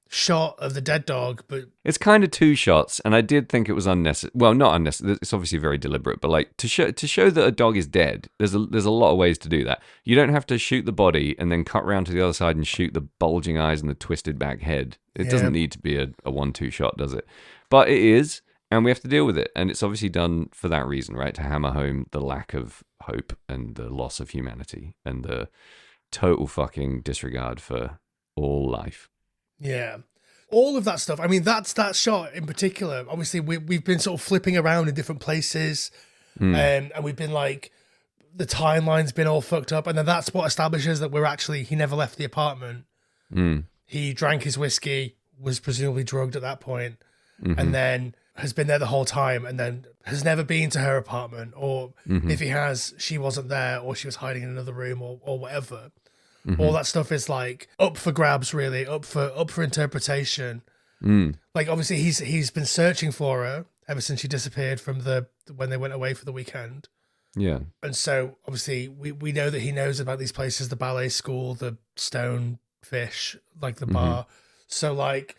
shot of the dead dog, but it's kind of 2 shots, and I did think it was unnecessary. Well, not unnecessary. It's obviously very deliberate, but like to show that a dog is dead, there's a lot of ways to do that. You don't have to shoot the body and then cut around to the other side and shoot the bulging eyes and the twisted back head. It doesn't need to be a 1-2 shot, does it? But it is, and we have to deal with it. And it's obviously done for that reason, right? To hammer home the lack of hope and the loss of humanity and the total fucking disregard for all life. Yeah. All of that stuff. I mean, that shot in particular, obviously we've been sort of flipping around in different places, and we've been like, the timeline's been all fucked up, and then that's what establishes that he never left the apartment. He drank his whiskey, was presumably drugged at that point, and then has been there the whole time, and then has never been to her apartment, or if he has, she wasn't there, or she was hiding in another room, or whatever. All that stuff is like up for grabs, really, up for interpretation. Like, obviously he's been searching for her ever since she disappeared from when they went away for the weekend. Yeah. And so obviously we know that he knows about these places, the ballet school, the stone fish, like the bar. So like,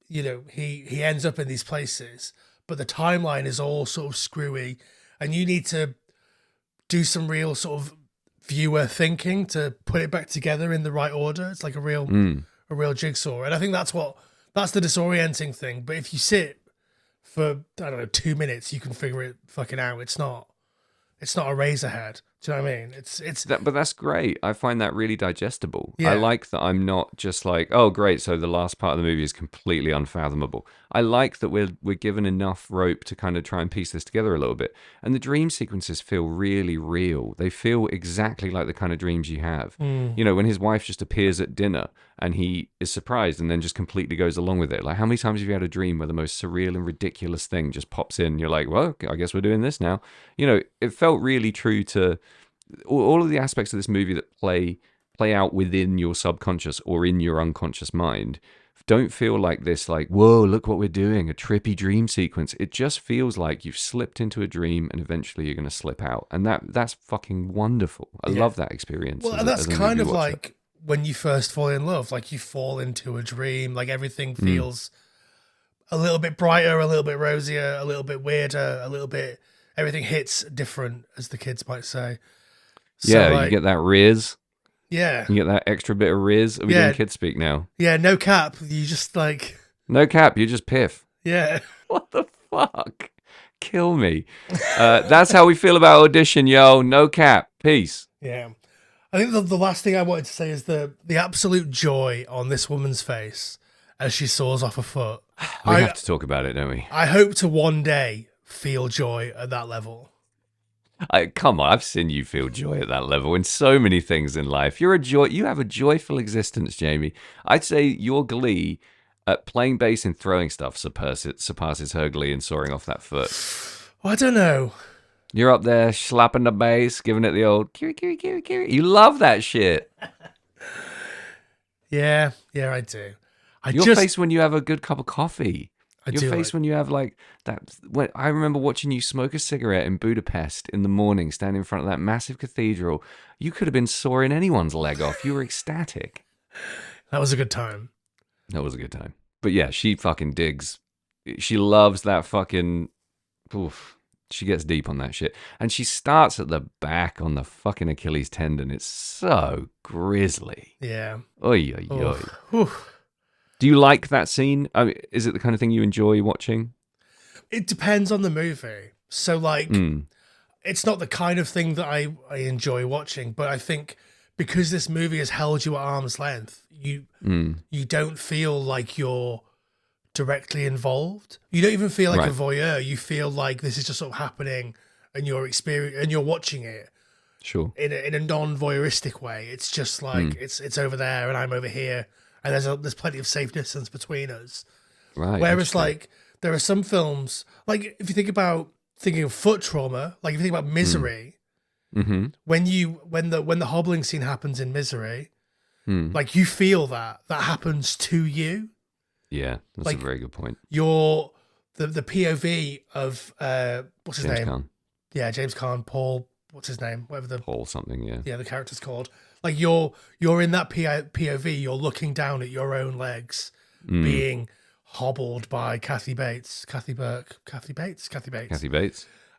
you know, he ends up in these places, but the timeline is all sort of screwy, and you need to do some real sort of viewer thinking to put it back together in the right order. It's like a real jigsaw, and I think that's the disorienting thing. But if you sit for, I don't know, 2 minutes, you can figure it fucking out. It's not a razor head. Do you know what I mean? It's that, but that's great. I find that really digestible. Yeah. I like that I'm not just like, oh, great, so the last part of the movie is completely unfathomable. I like that we're given enough rope to kind of try and piece this together a little bit. And the dream sequences feel really real. They feel exactly like the kind of dreams you have. You know, when his wife just appears at dinner and he is surprised and then just completely goes along with it. Like, how many times have you had a dream where the most surreal and ridiculous thing just pops in? You're like, well, I guess we're doing this now. You know, it felt really true to all of the aspects of this movie that play out within your subconscious or in your unconscious mind. Don't feel like this, like, whoa, look what we're doing, a trippy dream sequence. It just feels like you've slipped into a dream and eventually you're going to slip out. And that's fucking wonderful. I love that experience. Well, and that's kind of like when you first fall in love, like you fall into a dream, like everything feels a little bit brighter, a little bit rosier, a little bit weirder, everything hits different, as the kids might say. So, yeah, like, you get that riz. Yeah. You get that extra bit of riz. Are we doing kids speak now? Yeah, no cap. You just like... No cap, you just piff. Yeah. What the fuck? Kill me. That's how we feel about Audition, yo. No cap. Peace. Yeah. I think the last thing I wanted to say is the absolute joy on this woman's face as she saws off a foot. We have to talk about it, don't we? I hope to one day feel joy at that level. Come on, I've seen you feel joy at that level in so many things in life. You have a joyful existence, Jamie. I'd say your glee at playing bass and throwing stuff surpasses her glee in soaring off that foot. Well, I don't know. You're up there slapping the bass, giving it the old kiri kiri kiri kiri. You love that shit. Yeah, I do. Your face when you have a good cup of coffee. Your face like... when you have like that. I remember watching you smoke a cigarette in Budapest in the morning, standing in front of that massive cathedral. You could have been sawing anyone's leg off. You were ecstatic. That was a good time. That was a good time. But yeah, she fucking digs. She loves that fucking. Oof. She gets deep on that shit. And she starts at the back on the fucking Achilles tendon. It's so grisly. Yeah. Oy, oy, oy. Oof. Do you like that scene? I mean, is it the kind of thing you enjoy watching? It depends on the movie. So, like, it's not the kind of thing that I enjoy watching, but I think because this movie has held you at arm's length, you don't feel like you're directly involved. You don't even feel like a voyeur. You feel like this is just sort of happening and you're watching it. Sure. In a non-voyeuristic way. It's just like it's over there and I'm over here. And there's plenty of safe distance between us. Right. Whereas, like, there are some films, like, if you thinking of foot trauma, like, if you think about Misery, when the hobbling scene happens in Misery, like, you feel that happens to you. Yeah, that's like, a very good point. You're the POV of what's his name? James Caan. Yeah, James Caan. Paul. What's his name? Paul something. Yeah. Yeah, the character's called. Like you're in that POV. You're looking down at your own legs being hobbled by Kathy Bates. Kathy Bates.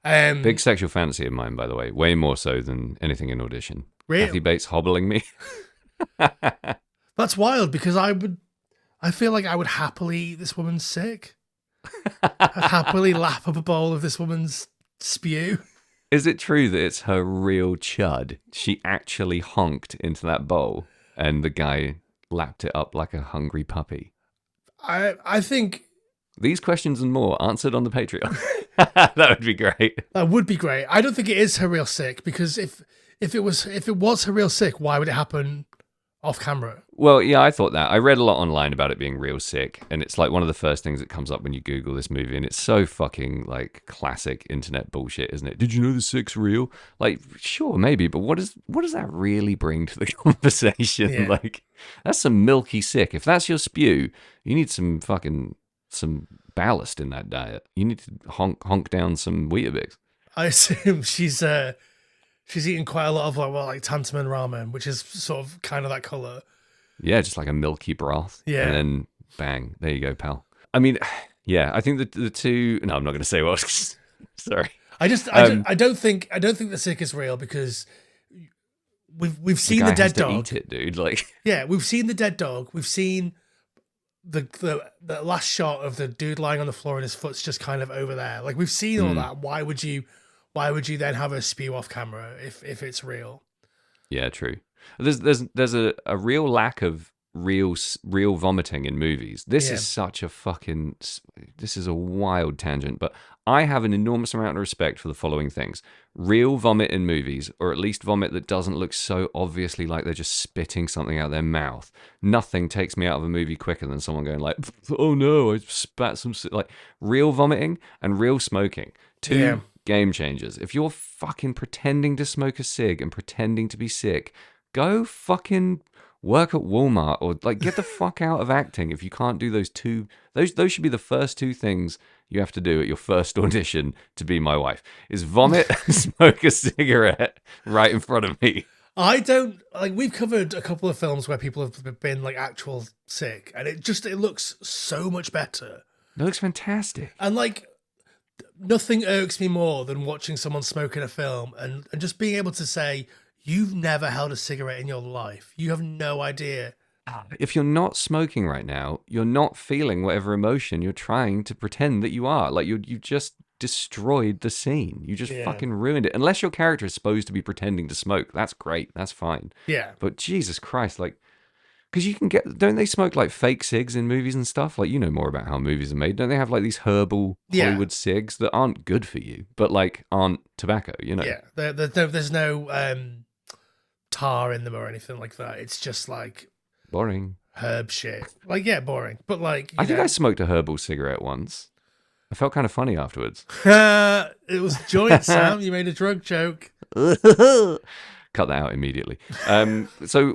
Big sexual fantasy of mine, by the way. Way more so than anything in Audition. Really? Kathy Bates hobbling me. That's wild because I feel like I would happily eat this woman's sick. I'd happily lap up a bowl of this woman's spew. Is it true that it's her real chud? She actually honked into that bowl and the guy lapped it up like a hungry puppy. I think... These questions and more answered on the Patreon. That would be great. That would be great. I don't think it is her real sick because if it was her real sick, why would it happen off camera? Well, yeah, I thought that. I read a lot online about it being real sick, and it's like one of the first things that comes up when you Google this movie, and it's so fucking like classic internet bullshit, isn't it? Did you know the sick's real? Like, sure, maybe, but what does that really bring to the conversation? Yeah. Like, that's some milky sick. If that's your spew, you need some ballast in that diet. You need to honk down some Weetabix. I assume she's eating quite a lot of like tantum and ramen, which is sort of kind of that color. Yeah, just like a milky broth. Yeah. And then bang, there you go, pal. I mean, Yeah, I think the two. No, I'm not going to say what. Sorry. I don't think the sick is real because we've The seen guy the dead has to dog. eat it, dude. Like, Yeah, we've seen the dead dog. We've seen the last shot of the dude lying on the floor and his foot's just kind of over there. Like we've seen all that. Why would you then have a spew off camera if it's real? yeah, true. There's a real lack of real vomiting in movies. This Yeah. is such a fucking. This is a wild tangent, but I have an enormous amount of respect for the following things: real vomit in movies, or at least vomit that doesn't look so obviously like they're just spitting something out of their mouth. Nothing takes me out of a movie quicker than someone going like, "Oh no, I spat some," like real vomiting and real smoking. Two Yeah. game changers. If you're fucking pretending to smoke a cig and pretending to be sick, go fucking work at Walmart or like get the fuck out of acting if you can't do those two. Those should be the first two things you have to do at your first audition to be my wife: is vomit and smoke a cigarette right in front of me. I don't like. We've covered a couple of films where people have been like actual sick, and it looks so much better. That looks fantastic. And like nothing irks me more than watching someone smoke in a film and just being able to say, you've never held a cigarette in your life. You have no idea. If you're not smoking right now, you're not feeling whatever emotion you're trying to pretend that you are. Like you've just destroyed the scene. You just fucking ruined it. Unless your character is supposed to be pretending to smoke, that's great. That's fine. Yeah. But Jesus Christ, like, because you can get, don't they smoke like fake cigs in movies and stuff? Like, you know more about how movies are made. Don't they have like these herbal Hollywood cigs that aren't good for you, but like aren't tobacco, you know? Yeah. There's no tar in them or anything like that. It's just like Boring. herb shit. Like, yeah, boring. But like, I think I smoked a herbal cigarette once. I felt kind of funny afterwards. it was joint, Sam. You made a drug joke. Cut that out immediately. So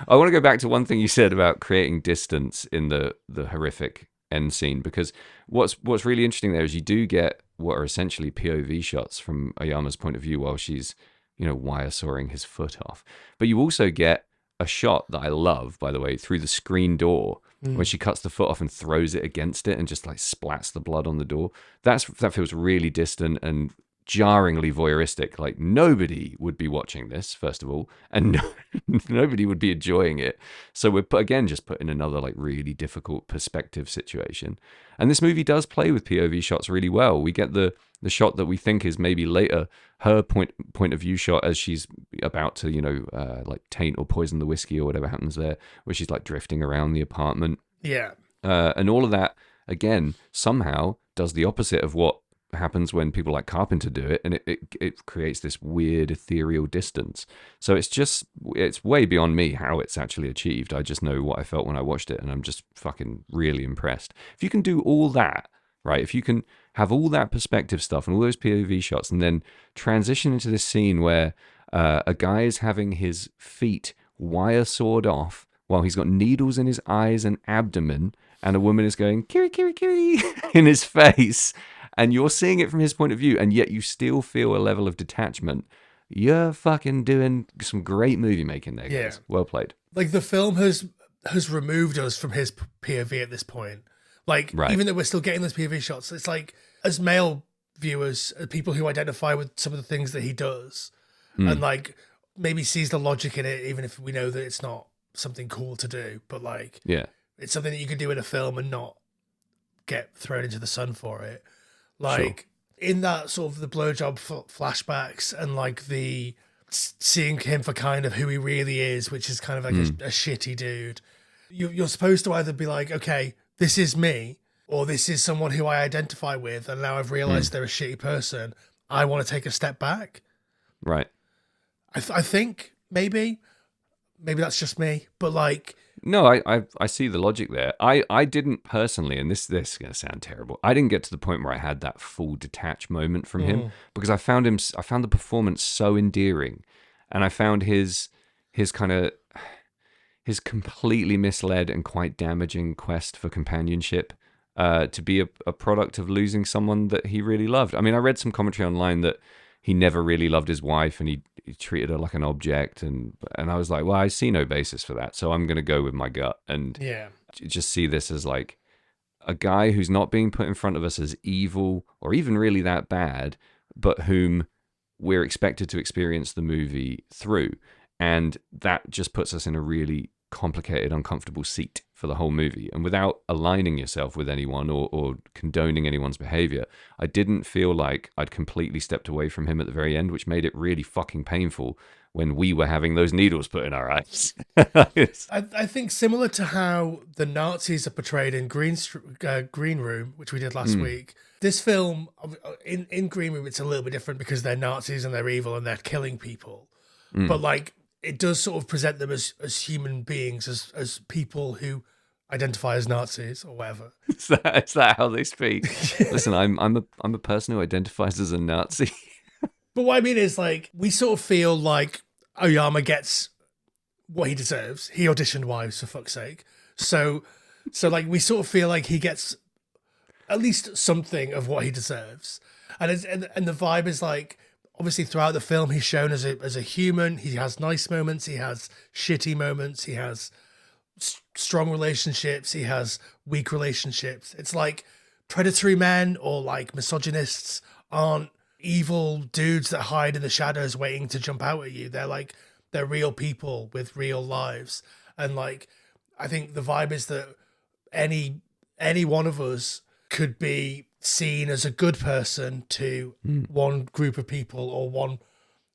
I want to go back to one thing you said about creating distance in the horrific end scene, because what's really interesting there is you do get what are essentially POV shots from Oyama's point of view while she's, wire sawing his foot off. But you also get a shot that I love, by the way, through the screen door when she cuts the foot off and throws it against it and just like splats the blood on the door. That feels really distant and jarringly voyeuristic. Like nobody would be watching this, first of all, and nobody would be enjoying it. So we're just put in another like really difficult perspective situation. And this movie does play with POV shots really well. We get the shot that we think is maybe later her point of view shot as she's about to like taint or poison the whiskey or whatever happens there, where she's like drifting around the apartment. Yeah. And all of that again somehow does the opposite of what happens when people like Carpenter do it, and it creates this weird ethereal distance. So it's way beyond me how it's actually achieved. I just know what I felt when I watched it, and I'm just fucking really impressed. If you can do all that, right, if you can have all that perspective stuff and all those POV shots and then transition into this scene where a guy is having his feet wire sawed off while he's got needles in his eyes and abdomen, and a woman is going kiri kiri kiri in his face, and you're seeing it from his point of view, and yet you still feel a level of detachment. You're fucking doing some great movie making there, guys. Yeah. Well played. Like the film has removed us from his POV at this point. Like, even though we're still getting those POV shots, it's like, as male viewers, people who identify with some of the things that he does, and like maybe sees the logic in it, even if we know that it's not something cool to do, but like, it's something that you could do in a film and not get thrown into the sun for it. Like in that sort of the blowjob flashbacks and like the seeing him for kind of who he really is, which is kind of like a shitty dude. You're supposed to either be like, okay, this is me, or this is someone who I identify with, and now I've realized they're a shitty person. I want to take a step back. Right. I think maybe that's just me, but like. No, I see the logic there. I didn't personally, and this is going to sound terrible, I didn't get to the point where I had that full detached moment from him, because I found the performance so endearing, and I found his completely misled and quite damaging quest for companionship to be a product of losing someone that he really loved. I mean, I read some commentary online that he never really loved his wife and he treated her like an object, and I was like, well, I see no basis for that, so I'm going to go with my gut and just see this as like a guy who's not being put in front of us as evil or even really that bad, but whom we're expected to experience the movie through. And that just puts us in a really complicated, uncomfortable seat for the whole movie. And without aligning yourself with anyone or condoning anyone's behavior, I didn't feel like I'd completely stepped away from him at the very end, which made it really fucking painful when we were having those needles put in our eyes. I think similar to how the Nazis are portrayed in Green Room, which we did last week, this film, in Green Room, it's a little bit different because they're Nazis and they're evil and they're killing people. But like, it does sort of present them as human beings, as people who identify as Nazis or whatever. Is that how they speak? Listen, I'm a person who identifies as a Nazi. But what I mean is, like, we sort of feel like Oyama gets what he deserves. He auditioned wives, for fuck's sake. So like, we sort of feel like he gets at least something of what he deserves. And the vibe is like, obviously throughout the film, he's shown as a human. He has nice moments. He has shitty moments. He has strong relationships. He has weak relationships. It's like predatory men or like misogynists aren't evil dudes that hide in the shadows waiting to jump out at you. They're real people with real lives. And like, I think the vibe is that any one of us could be seen as a good person to one group of people or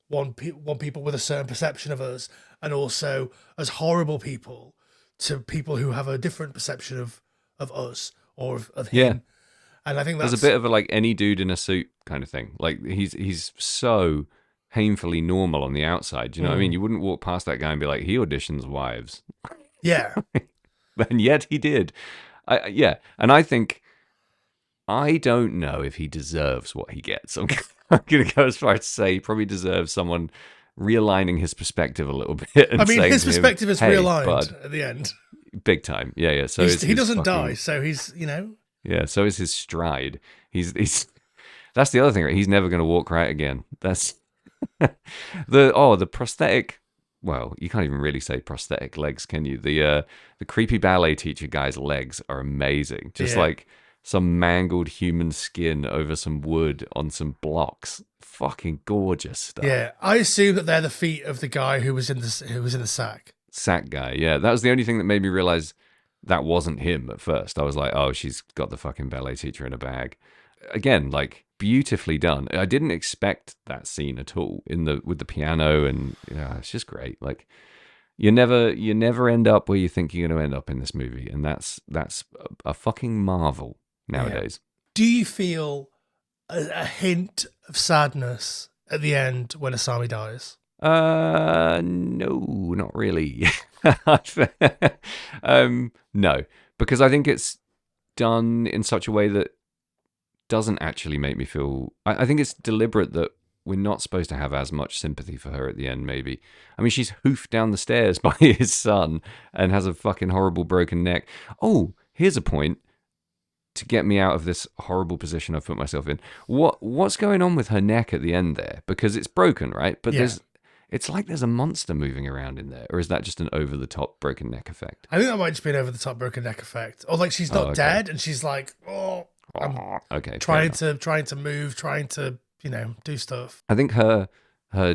one people with a certain perception of us, and also as horrible people to people who have a different perception of us or of him. Yeah. And I think that's There's a bit of a like any dude in a suit kind of thing. Like he's so painfully normal on the outside. Do you know what I mean? You wouldn't walk past that guy and be like, he auditions wives. yeah. And yet he did. Yeah. And I think, I don't know if he deserves what he gets. I'm going to go as far as to say he probably deserves someone realigning his perspective a little bit. And I mean, saying his to him, perspective is "Hey, realigned bud." at the end. Big time. Yeah. So He doesn't die, so he's, Yeah, so is his stride. He's that's the other thing, right? He's never going to walk right again. That's the prosthetic. Well, you can't even really say prosthetic legs, can you? The creepy ballet teacher guy's legs are amazing. Just like some mangled human skin over some wood on some blocks. Fucking gorgeous stuff. Yeah, I assume that they're the feet of the guy who was in the sack. Sack guy. Yeah, that was the only thing that made me realize that wasn't him at first. I was like, oh, she's got the fucking ballet teacher in a bag. Again, like beautifully done. I didn't expect that scene at all with the piano, and it's just great. Like you never end up where you think you're going to end up in this movie, and that's a fucking marvel nowadays. Yeah. Do you feel a hint of sadness at the end when Asami dies? No, not really. No, because I think it's done in such a way that doesn't actually make me feel. I think it's deliberate that we're not supposed to have as much sympathy for her at the end. Maybe. I mean, she's hoofed down the stairs by his son and has a fucking horrible broken neck. Oh, here's a point to get me out of this horrible position I've put myself in. What's going on with her neck at the end there? Because it's broken, right? But it's like there's a monster moving around in there. Or is that just an over-the-top broken neck effect? I think that might just be an over-the-top broken neck effect. Or like she's not dead and she's like, I'm trying to move, trying to, do stuff. I think her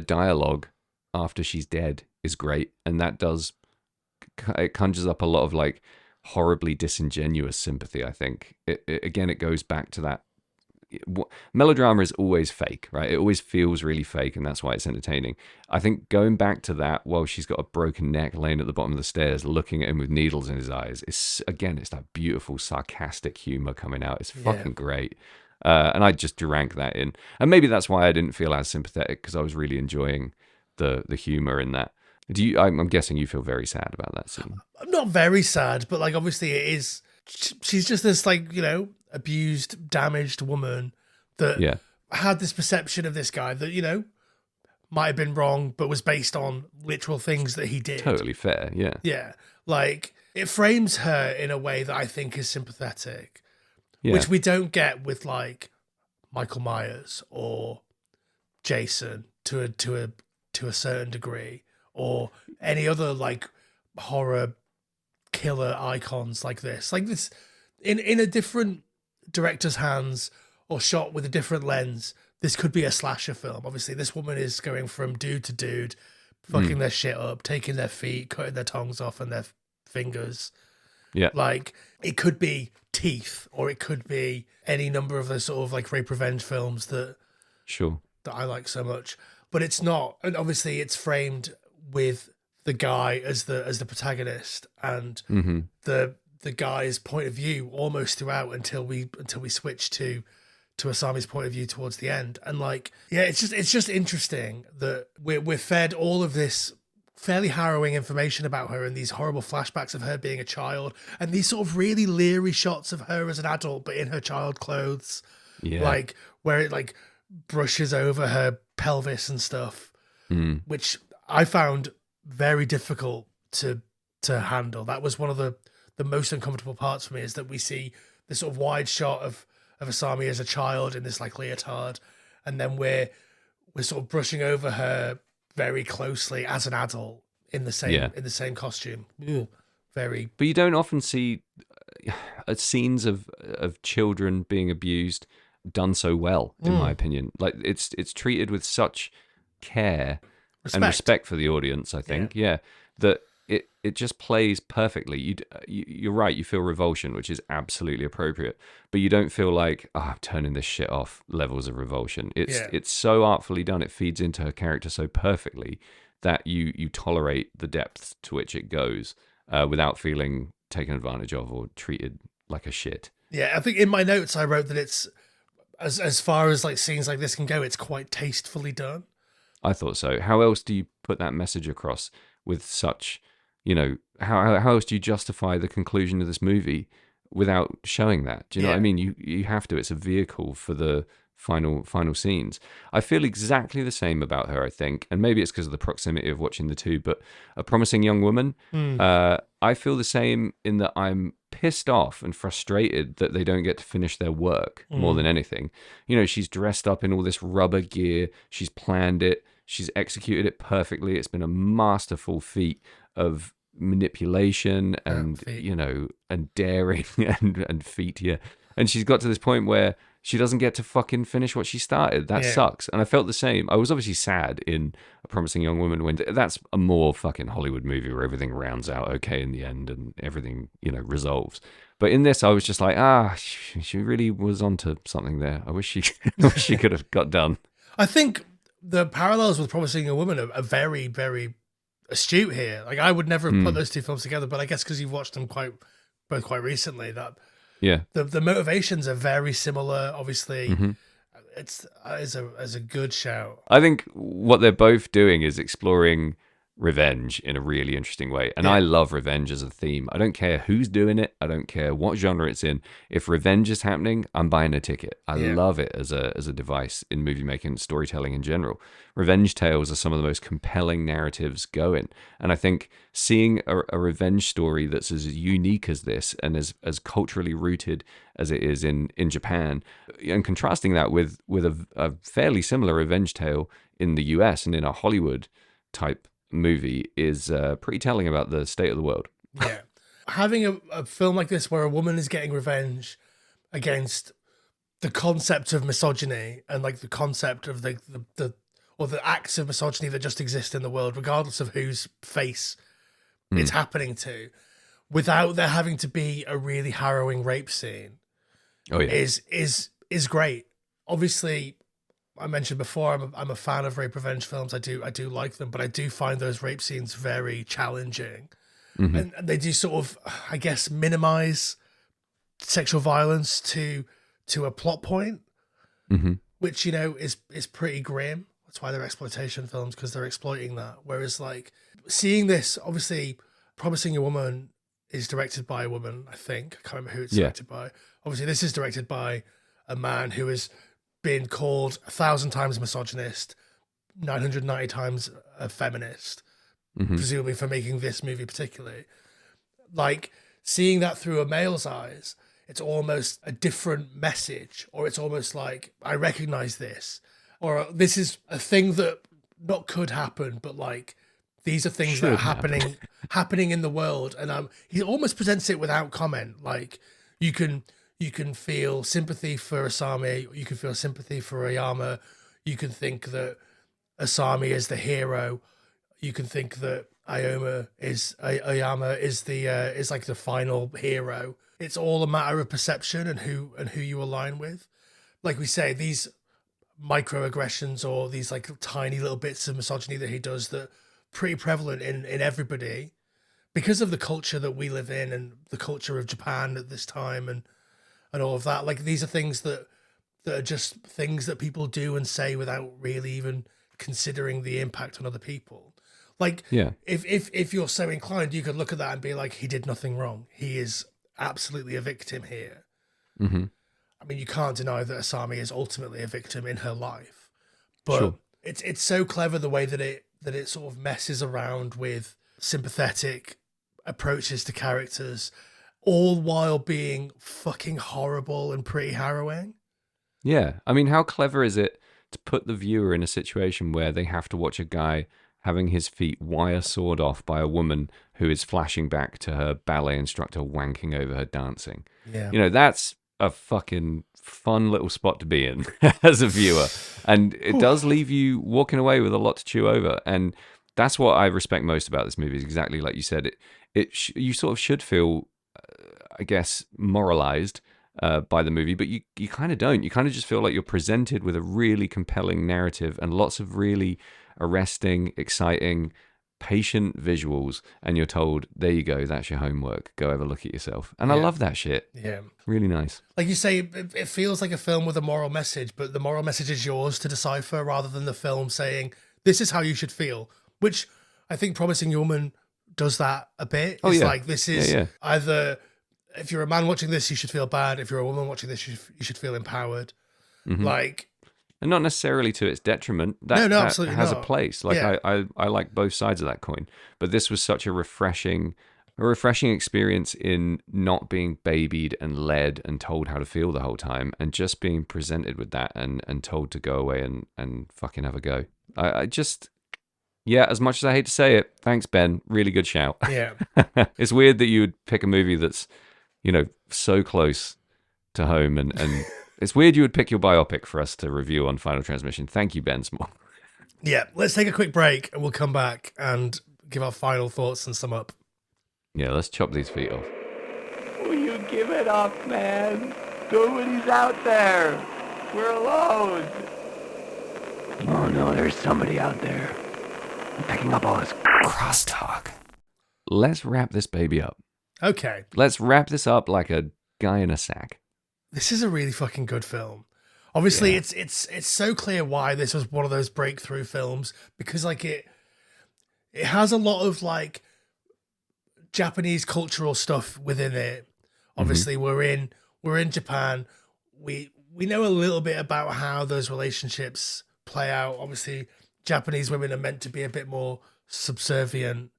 dialogue after she's dead is great. And that it conjures up a lot of like horribly disingenuous sympathy, I think. It goes back to that. Melodrama is always fake, right? It always feels really fake, and that's why it's entertaining. I think going back to that while she's got a broken neck laying at the bottom of the stairs looking at him with needles in his eyes, it's that beautiful sarcastic humor coming out. It's fucking great. And I just drank that in. And maybe that's why I didn't feel as sympathetic, because I was really enjoying the humor in that. I'm guessing you feel very sad about that scene. I'm not very sad, but like obviously it is. She's just this like abused, damaged woman that had this perception of this guy that might have been wrong, but was based on literal things that he did. Totally fair, yeah. Yeah, like it frames her in a way that I think is sympathetic, which we don't get with like Michael Myers or Jason to a certain degree, or any other like horror killer icons like this. Like this, in a different director's hands or shot with a different lens, this could be a slasher film. Obviously, this woman is going from dude to dude, fucking their shit up, taking their feet, cutting their tongues off and their fingers. Yeah. Like, it could be Teeth, or it could be any number of the sort of like rape revenge films that I like so much. But it's not. And obviously it's framed with the guy as the protagonist, and the guy's point of view almost throughout until we switch to Asami's point of view towards the end. And like, yeah, it's just interesting that we're fed all of this fairly harrowing information about her and these horrible flashbacks of her being a child and these sort of really leery shots of her as an adult but in her child clothes. Yeah. Like where it like brushes over her pelvis and stuff, which I found very difficult to handle. That was one of the most uncomfortable parts for me, is that we see this sort of wide shot of Asami as a child in this like leotard, and then we're sort of brushing over her very closely as an adult in the same costume. Very. But you don't often see scenes of children being abused done so well, in my opinion. Like it's treated with such care and respect for the audience, I think. Yeah, that it just plays perfectly. You're right, you feel revulsion, which is absolutely appropriate, but you don't feel like, I'm turning this shit off levels of revulsion. It's so artfully done. It feeds into her character so perfectly that you tolerate the depth to which it goes without feeling taken advantage of or treated like a shit. Yeah, I think in my notes I wrote that it's, as far as like scenes like this can go, it's quite tastefully done. I thought so. How else do you put that message across with such, how else do you justify the conclusion of this movie without showing that? Do you know what I mean? You have to. It's a vehicle for the final scenes. I feel exactly the same about her, I think, and maybe it's because of the proximity of watching the two, but A Promising Young Woman, I feel the same in that I'm pissed off and frustrated that they don't get to finish their work more than anything. She's dressed up in all this rubber gear, she's planned it, she's executed it perfectly. It's been a masterful feat of manipulation and and daring and feat, and she's got to this point where she doesn't get to fucking finish what she started. That sucks. And I felt the same. I was obviously sad in A Promising Young Woman, when that's a more fucking Hollywood movie where everything rounds out okay in the end and everything, resolves. But in this, I was just like, she really was onto something there. I wish she could have got done. I think the parallels with Promising Young Woman are very, very astute here. Like, I would never have put those two films together, but I guess because you've watched them both quite recently, that the motivations are very similar. Obviously, it's a good shout. I think what they're both doing is exploring revenge in a really interesting way, and I love revenge as a theme. I don't care who's doing it, I don't care what genre it's in. If revenge is happening, I'm buying a ticket. I love it as a device in movie making and storytelling in general. Revenge tales are some of the most compelling narratives going, and I think seeing a revenge story that's as unique as this and as culturally rooted as it is in Japan, and contrasting that with a fairly similar revenge tale in the US and in a Hollywood type movie is pretty telling about the state of the world. Yeah. Having a film like this where a woman is getting revenge against the concept of misogyny and like the concept of the acts of misogyny that just exist in the world, regardless of whose face it's happening to, without there having to be a really harrowing rape scene, is great. Obviously, I mentioned before, I'm a fan of rape revenge films. I do like them, but I do find those rape scenes very challenging, and they do sort of, I guess, minimize sexual violence to a plot point, which is pretty grim. That's why they're exploitation films, because they're exploiting that. Whereas, like, seeing this, obviously, Promising Young Woman is directed by a woman. I think I can't remember who it's directed by. Obviously, this is directed by a man who has been called 1,000 times misogynist, 990 times a feminist, presumably for making this movie particularly. Like, seeing that through a male's eyes, it's almost a different message, or it's almost like, I recognize this, or this is a thing that not could happen, but like, these are things that are happening in the world. And he almost presents it without comment. Like, You can feel sympathy for Asami, you can feel sympathy for Oyama, you can think that Asami is the hero, you can think that Oyama is the is like the final hero. It's all a matter of perception and who you align with. Like we say, these microaggressions or these like tiny little bits of misogyny that he does that pretty prevalent in everybody because of the culture that we live in and the culture of Japan at this time and all of that. Like these are things that are just things that people do and say without really even considering the impact on other people. Like, Yeah. if you're so inclined, you could look at that and be like, he did nothing wrong. He is absolutely a victim here. Mm-hmm. I mean, you can't deny that Asami is ultimately a victim in her life, but Sure. it's so clever the way that it sort of messes around with sympathetic approaches to characters, all while being fucking horrible and pretty harrowing. Yeah. I mean, how clever is it to put the viewer in a situation where they have to watch a guy having his feet wire sawed off by a woman who is flashing back to her ballet instructor wanking over her dancing? Yeah. You know, that's a fucking fun little spot to be in as a viewer. And it does leave you walking away with a lot to chew over. And that's what I respect most about this movie, is exactly like you said. You sort of should feel, I guess, moralized by the movie, but you kind of don't. You kind of just feel like you're presented with a really compelling narrative and lots of really arresting, exciting, patient visuals, and you're told, there you go, that's your homework, go have a look at yourself. And I love that shit. Yeah. Really nice. Like you say, it feels like a film with a moral message, but the moral message is yours to decipher rather than the film saying, this is how you should feel, which I think Promising Young Woman does that a bit. It's like, this is either, if you're a man watching this, you should feel bad. If you're a woman watching this, you should feel empowered. Mm-hmm. Like, and not necessarily to its detriment. That absolutely has not. a place. Like I like both sides of that coin. But this was such a refreshing experience in not being babied and led and told how to feel the whole time, and just being presented with that and told to go away and fucking have a go. I just, as much as I hate to say it, thanks, Ben. Really good shout. Yeah. It's weird that you would pick a movie that's, so close to home, and it's weird you would pick your biopic for us to review on Final Transmission. Thank you, Ben Small. Yeah, let's take a quick break and we'll come back and give our final thoughts and sum up. Yeah, let's chop these feet off. Will you give it up, man? Nobody's out there. We're alone. Oh no, there's somebody out there. I'm picking up all this crosstalk. Let's wrap this baby up. Okay. Let's wrap this up like a guy in a sack. This is a really fucking good film. Obviously, it's so clear why this was one of those breakthrough films, because like it has a lot of like Japanese cultural stuff within it. Obviously, we're in Japan. We know a little bit about how those relationships play out. Obviously, Japanese women are meant to be a bit more subservient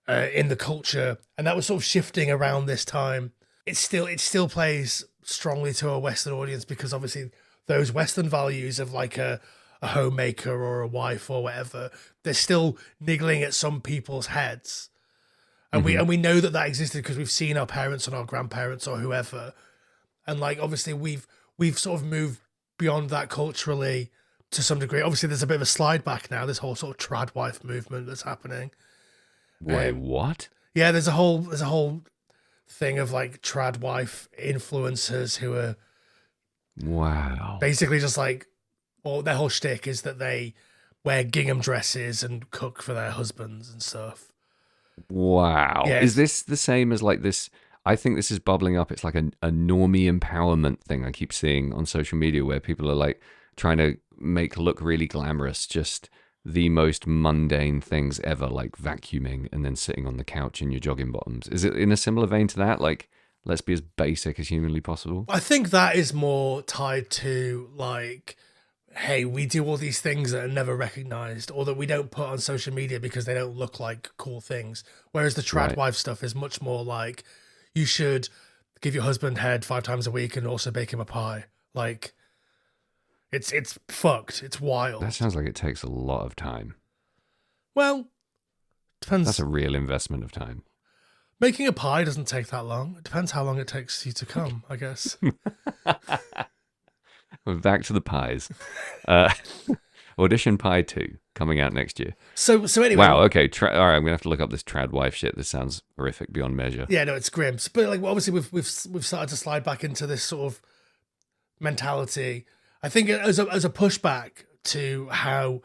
in the culture, and that was sort of shifting around this time. It still plays strongly to a Western audience, because obviously those Western values of like a homemaker or a wife or whatever, they're still niggling at some people's heads. And we know that existed because we've seen our parents and our grandparents or whoever. And like, obviously we've sort of moved beyond that culturally to some degree. Obviously there's a bit of a slide back now, this whole sort of trad wife movement that's happening. Wait, what? Yeah, there's a whole thing of like trad wife influencers who are basically just like, well, their whole shtick is that they wear gingham dresses and cook for their husbands and stuff. Wow. Yeah, is this the same as like this? I think this is bubbling up. It's like a normie empowerment thing I keep seeing on social media, where people are like trying to make look really glamorous just the most mundane things ever, like vacuuming and then sitting on the couch in your jogging bottoms. Is it in a similar vein to that? Like, let's be as basic as humanly possible? I think that is more tied to like, hey, we do all these things that are never recognized or that we don't put on social media because they don't look like cool things. Whereas the trad wife stuff is much more like, you should give your husband head 5 times a week and also bake him a pie. Like, it's fucked. It's wild. That sounds like it takes a lot of time. Well, depends. That's a real investment of time. Making a pie doesn't take that long. It depends how long it takes you to come, I guess. We're back to the pies. Uh, Audition Pie 2 coming out next year. So anyway. Wow, okay. All right, I'm going to have to look up this trad wife shit. This sounds horrific beyond measure. Yeah, no, it's grim. But like, obviously, we've started to slide back into this sort of mentality. I think as a pushback to how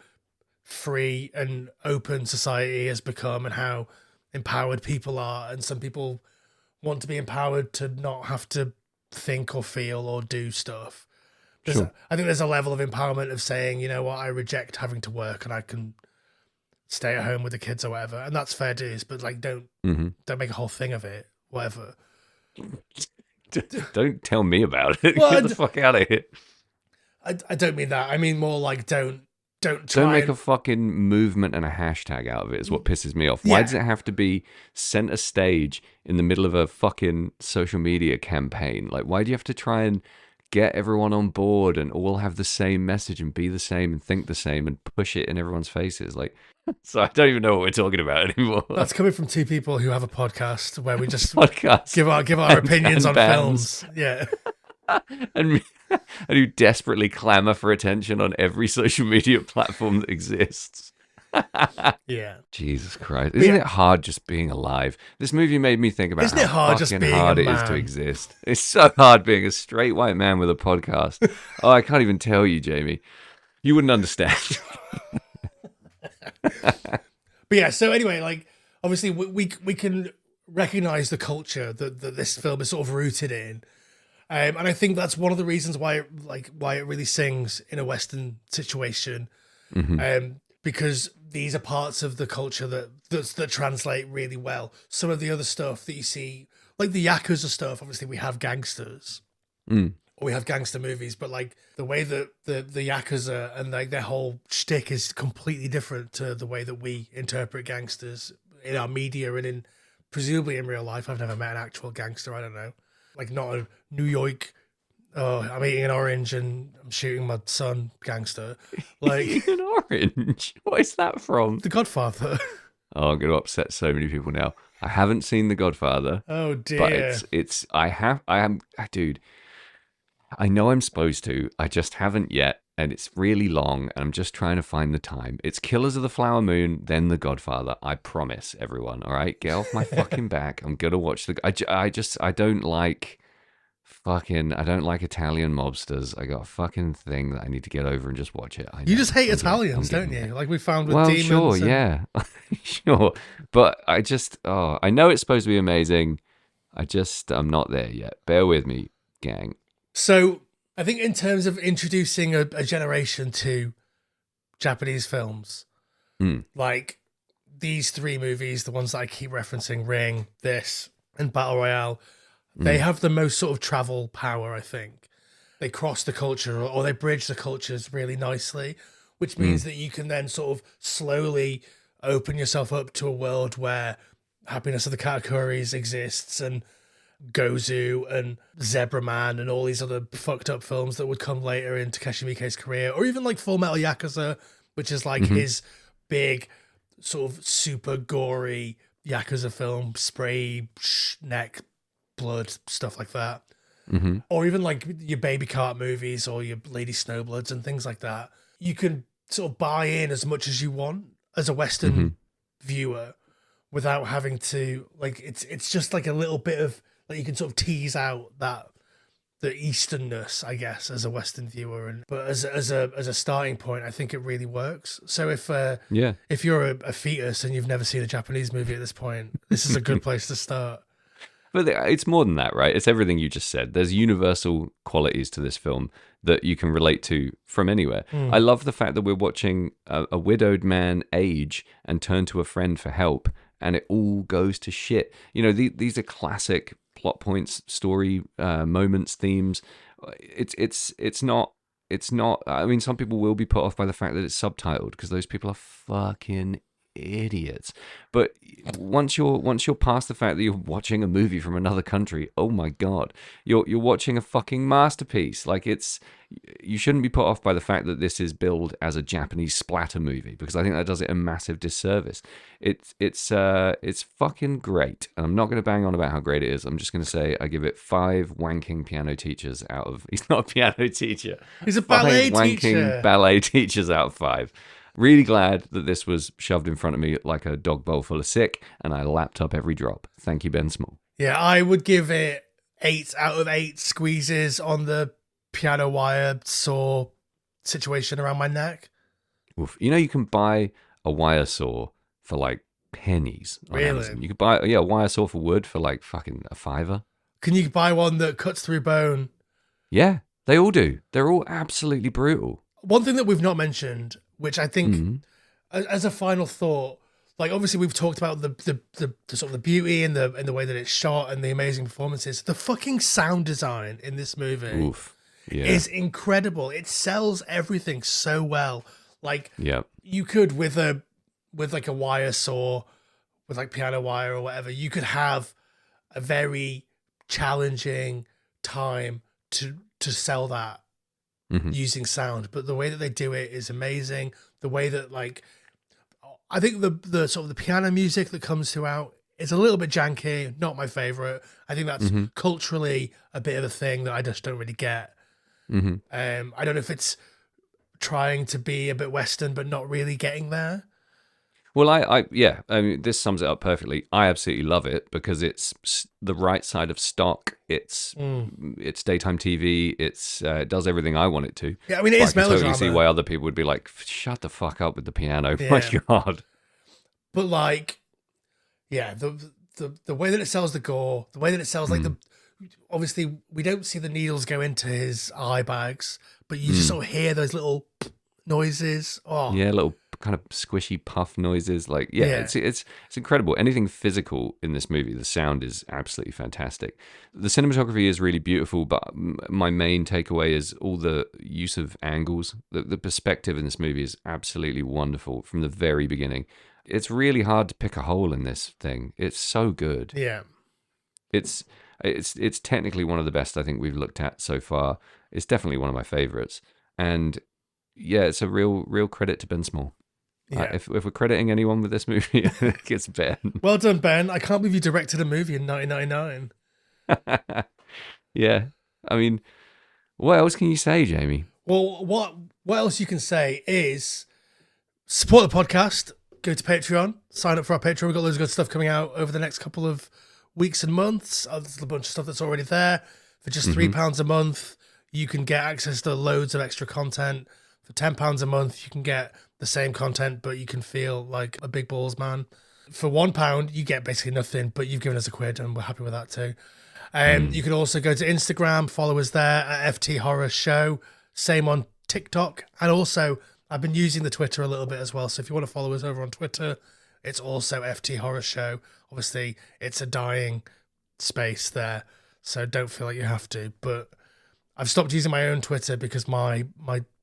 free and open society has become and how empowered people are, and some people want to be empowered to not have to think or feel or do stuff. Sure. I think there's a level of empowerment of saying, you know what, I reject having to work and I can stay at home with the kids or whatever, and that's fair dues. But like, don't make a whole thing of it. Whatever. Don't tell me about it. Well, Get the fuck out of here. I don't mean that. I mean more like don't try a fucking movement and a hashtag out of it is what pisses me off. Why does it have to be center stage in the middle of a fucking social media campaign? Like, why do you have to try and get everyone on board and all have the same message and be the same and think the same and push it in everyone's faces? Like, so I don't even know what we're talking about anymore. That's coming from two people who have a podcast where we just give our opinions on films. Yeah. and who desperately clamor for attention on every social media platform that exists. Yeah. Jesus Christ. Isn't it hard just being alive? This movie made me think about how fucking hard it is to exist. It's so hard being a straight white man with a podcast. Oh, I can't even tell you, Jamie. You wouldn't understand. But yeah, so anyway, like, obviously we can recognize the culture that this film is sort of rooted in. And I think that's one of the reasons why it really sings in a Western situation. Because these are parts of the culture that translate really well. Some of the other stuff that you see, like the Yakuza stuff, obviously we have gangsters. Or we have gangster movies, but like the way that the Yakuza and like their whole shtick is completely different to the way that we interpret gangsters in our media and presumably in real life. I've never met an actual gangster, I don't know. Like not a New York, oh, I'm eating an orange and I'm shooting my son gangster. Like eating an orange? What is that from? The Godfather. Oh, I'm going to upset so many people now. I haven't seen The Godfather. Oh dear. But dude, I know I'm supposed to. I just haven't yet. And it's really long. And I'm just trying to find the time. It's Killers of the Flower Moon, then The Godfather. I promise, everyone. All right? Get off my fucking back. I'm going to watch I don't like Italian mobsters. I got a fucking thing that I need to get over and just watch it. You just hate Italians, don't you? Like we found with Demons. Well, sure, yeah. Sure. But I know it's supposed to be amazing. I'm not there yet. Bear with me, gang. So I think in terms of introducing a generation to Japanese films, like these three movies, the ones that I keep referencing, Ring, this, and Battle Royale, they have the most sort of travel power, I think. They cross the culture or they bridge the cultures really nicely, which means that you can then sort of slowly open yourself up to a world where Happiness of the Katakuris exists and Gozu and Zebra Man and all these other fucked up films that would come later in Takashi Miike's career, or even like Full Metal Yakuza, which is like his big sort of super gory Yakuza film, spray, neck, blood, stuff like that. Or even like your Baby Cart movies or your Lady Snowbloods and things like that. You can sort of buy in as much as you want as a Western viewer without having to, like, it's just like a little bit of, like, you can sort of tease out the Easternness, I guess, as a Western viewer. But as a starting point, I think it really works. So if you're a fetus and you've never seen a Japanese movie at this point, this is a good place to start. But it's more than that, right? It's everything you just said. There's universal qualities to this film that you can relate to from anywhere. I love the fact that we're watching a widowed man age and turn to a friend for help, and it all goes to shit. You know, these are classic plot points, story moments, themes. It's not. I mean, some people will be put off by the fact that it's subtitled because those people are fucking idiots. But once you're past the fact that you're watching a movie from another country, oh my god, you're watching a fucking masterpiece. Like, you shouldn't be put off by the fact that this is billed as a Japanese splatter movie, because I think that does it a massive disservice. It's fucking great, and I'm not going to bang on about how great it is. I'm just going to say I give it 5 wanking piano teachers out of. He's not a piano teacher. He's a ballet 5 wanking teacher. Ballet teachers out of 5. Really glad that this was shoved in front of me like a dog bowl full of sick, and I lapped up every drop. Thank you, Ben Small. Yeah, I would give it 8 out of 8 squeezes on the piano wire saw situation around my neck. Oof. You know, you can buy a wire saw for like pennies on Really? Amazon. You could buy a wire saw for wood for like fucking a $5. Can you buy one that cuts through bone? Yeah, they all do. They're all absolutely brutal. One thing that we've not mentioned, which I think, as a final thought, like obviously we've talked about the sort of the beauty and the way that it's shot and the amazing performances. The fucking sound design in this movie Oof. Yeah. is incredible. It sells everything so well. Like, yeah. you could with like a wire saw, with like piano wire or whatever, you could have a very challenging time to sell that using sound. But the way that they do it is amazing. The way that, like, I think the sort of the piano music that comes throughout is a little bit janky, not my favorite. I think that's culturally a bit of a thing that I just don't really get. I don't know if it's trying to be a bit Western, but not really getting there. Well, I mean, this sums it up perfectly. I absolutely love it because it's the right side of stock. It's daytime TV. It does everything I want it to. Yeah, I mean, it but is I can melodrama. totally see why other people would be like, "Shut the fuck up with the piano." Yeah. My God. But like, yeah, the way that it sells the gore, the way that it sells like obviously we don't see the needles go into his eye bags, but you just sort of hear those little noises. Oh, Yeah, little kind of squishy puff noises. Like, it's incredible. Anything physical in this movie, the sound is absolutely fantastic. The cinematography is really beautiful, but my main takeaway is all the use of angles. The perspective in this movie is absolutely wonderful from the very beginning. It's really hard to pick a hole in this thing. It's so good. yeah. It's technically one of the best I think we've looked at so far. It's definitely one of my favorites. And yeah, it's a real credit to Ben Small. Yeah. If we're crediting anyone with this movie, I think it's Ben. Well done, Ben. I can't believe you directed a movie in 1999. Yeah. I mean, what else can you say, Jamie? Well, what else you can say is support the podcast. Go to Patreon, sign up for our Patreon. We've got loads of good stuff coming out over the next couple of weeks and months. There's a bunch of stuff that's already there. For just £3 a month, you can get access to loads of extra content. For £10 a month, you can get the same content, but you can feel like a big balls man. For £1, you get basically nothing, but you've given us £1, and we're happy with that too. You can also go to Instagram, follow us there at FT Horror Show. Same on TikTok, and also I've been using the Twitter a little bit as well. So if you want to follow us over on Twitter, it's also FT Horror Show. Obviously, it's a dying space there, so don't feel like you have to. But I've stopped using my own Twitter because my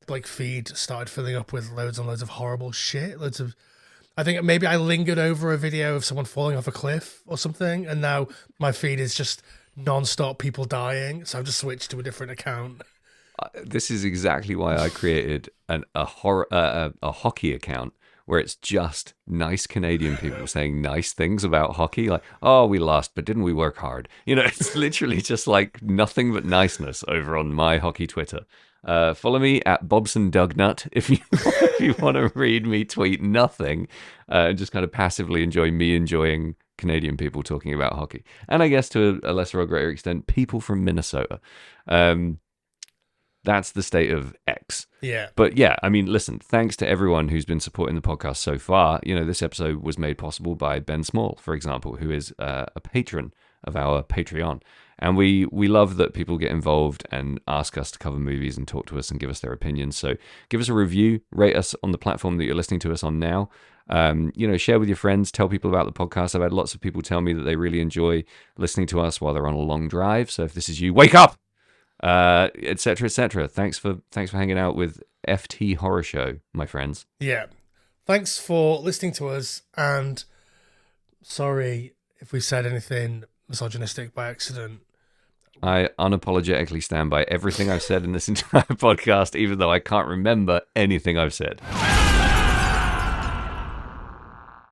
like feed started filling up with loads and loads of horrible shit. I think maybe I lingered over a video of someone falling off a cliff or something, and now my feed is just non-stop people dying. So I've just switched to a different account. This is exactly why I created a hockey account where it's just nice Canadian people saying nice things about hockey. Like, oh, we lost, but didn't we work hard? You know, it's literally just like nothing but niceness over on my hockey Twitter. Follow me at BobsonDugnut if you want to read me tweet nothing and just kind of passively enjoy me enjoying Canadian people talking about hockey. And I guess to a lesser or greater extent, people from Minnesota. That's the state of X. Yeah. But yeah, I mean, listen, thanks to everyone who's been supporting the podcast so far. You know, this episode was made possible by Ben Small, for example, who is a patron of our Patreon. And we love that people get involved and ask us to cover movies and talk to us and give us their opinions. So give us a review, rate us on the platform that you're listening to us on now. Share with your friends, tell people about the podcast. I've had lots of people tell me that they really enjoy listening to us while they're on a long drive. So if this is you, wake up! etc., etc. Thanks for hanging out with FT Horror Show, my friends. Yeah. Thanks for listening to us, and sorry if we said anything misogynistic by accident. I unapologetically stand by everything I've said in this entire podcast, even though I can't remember anything I've said.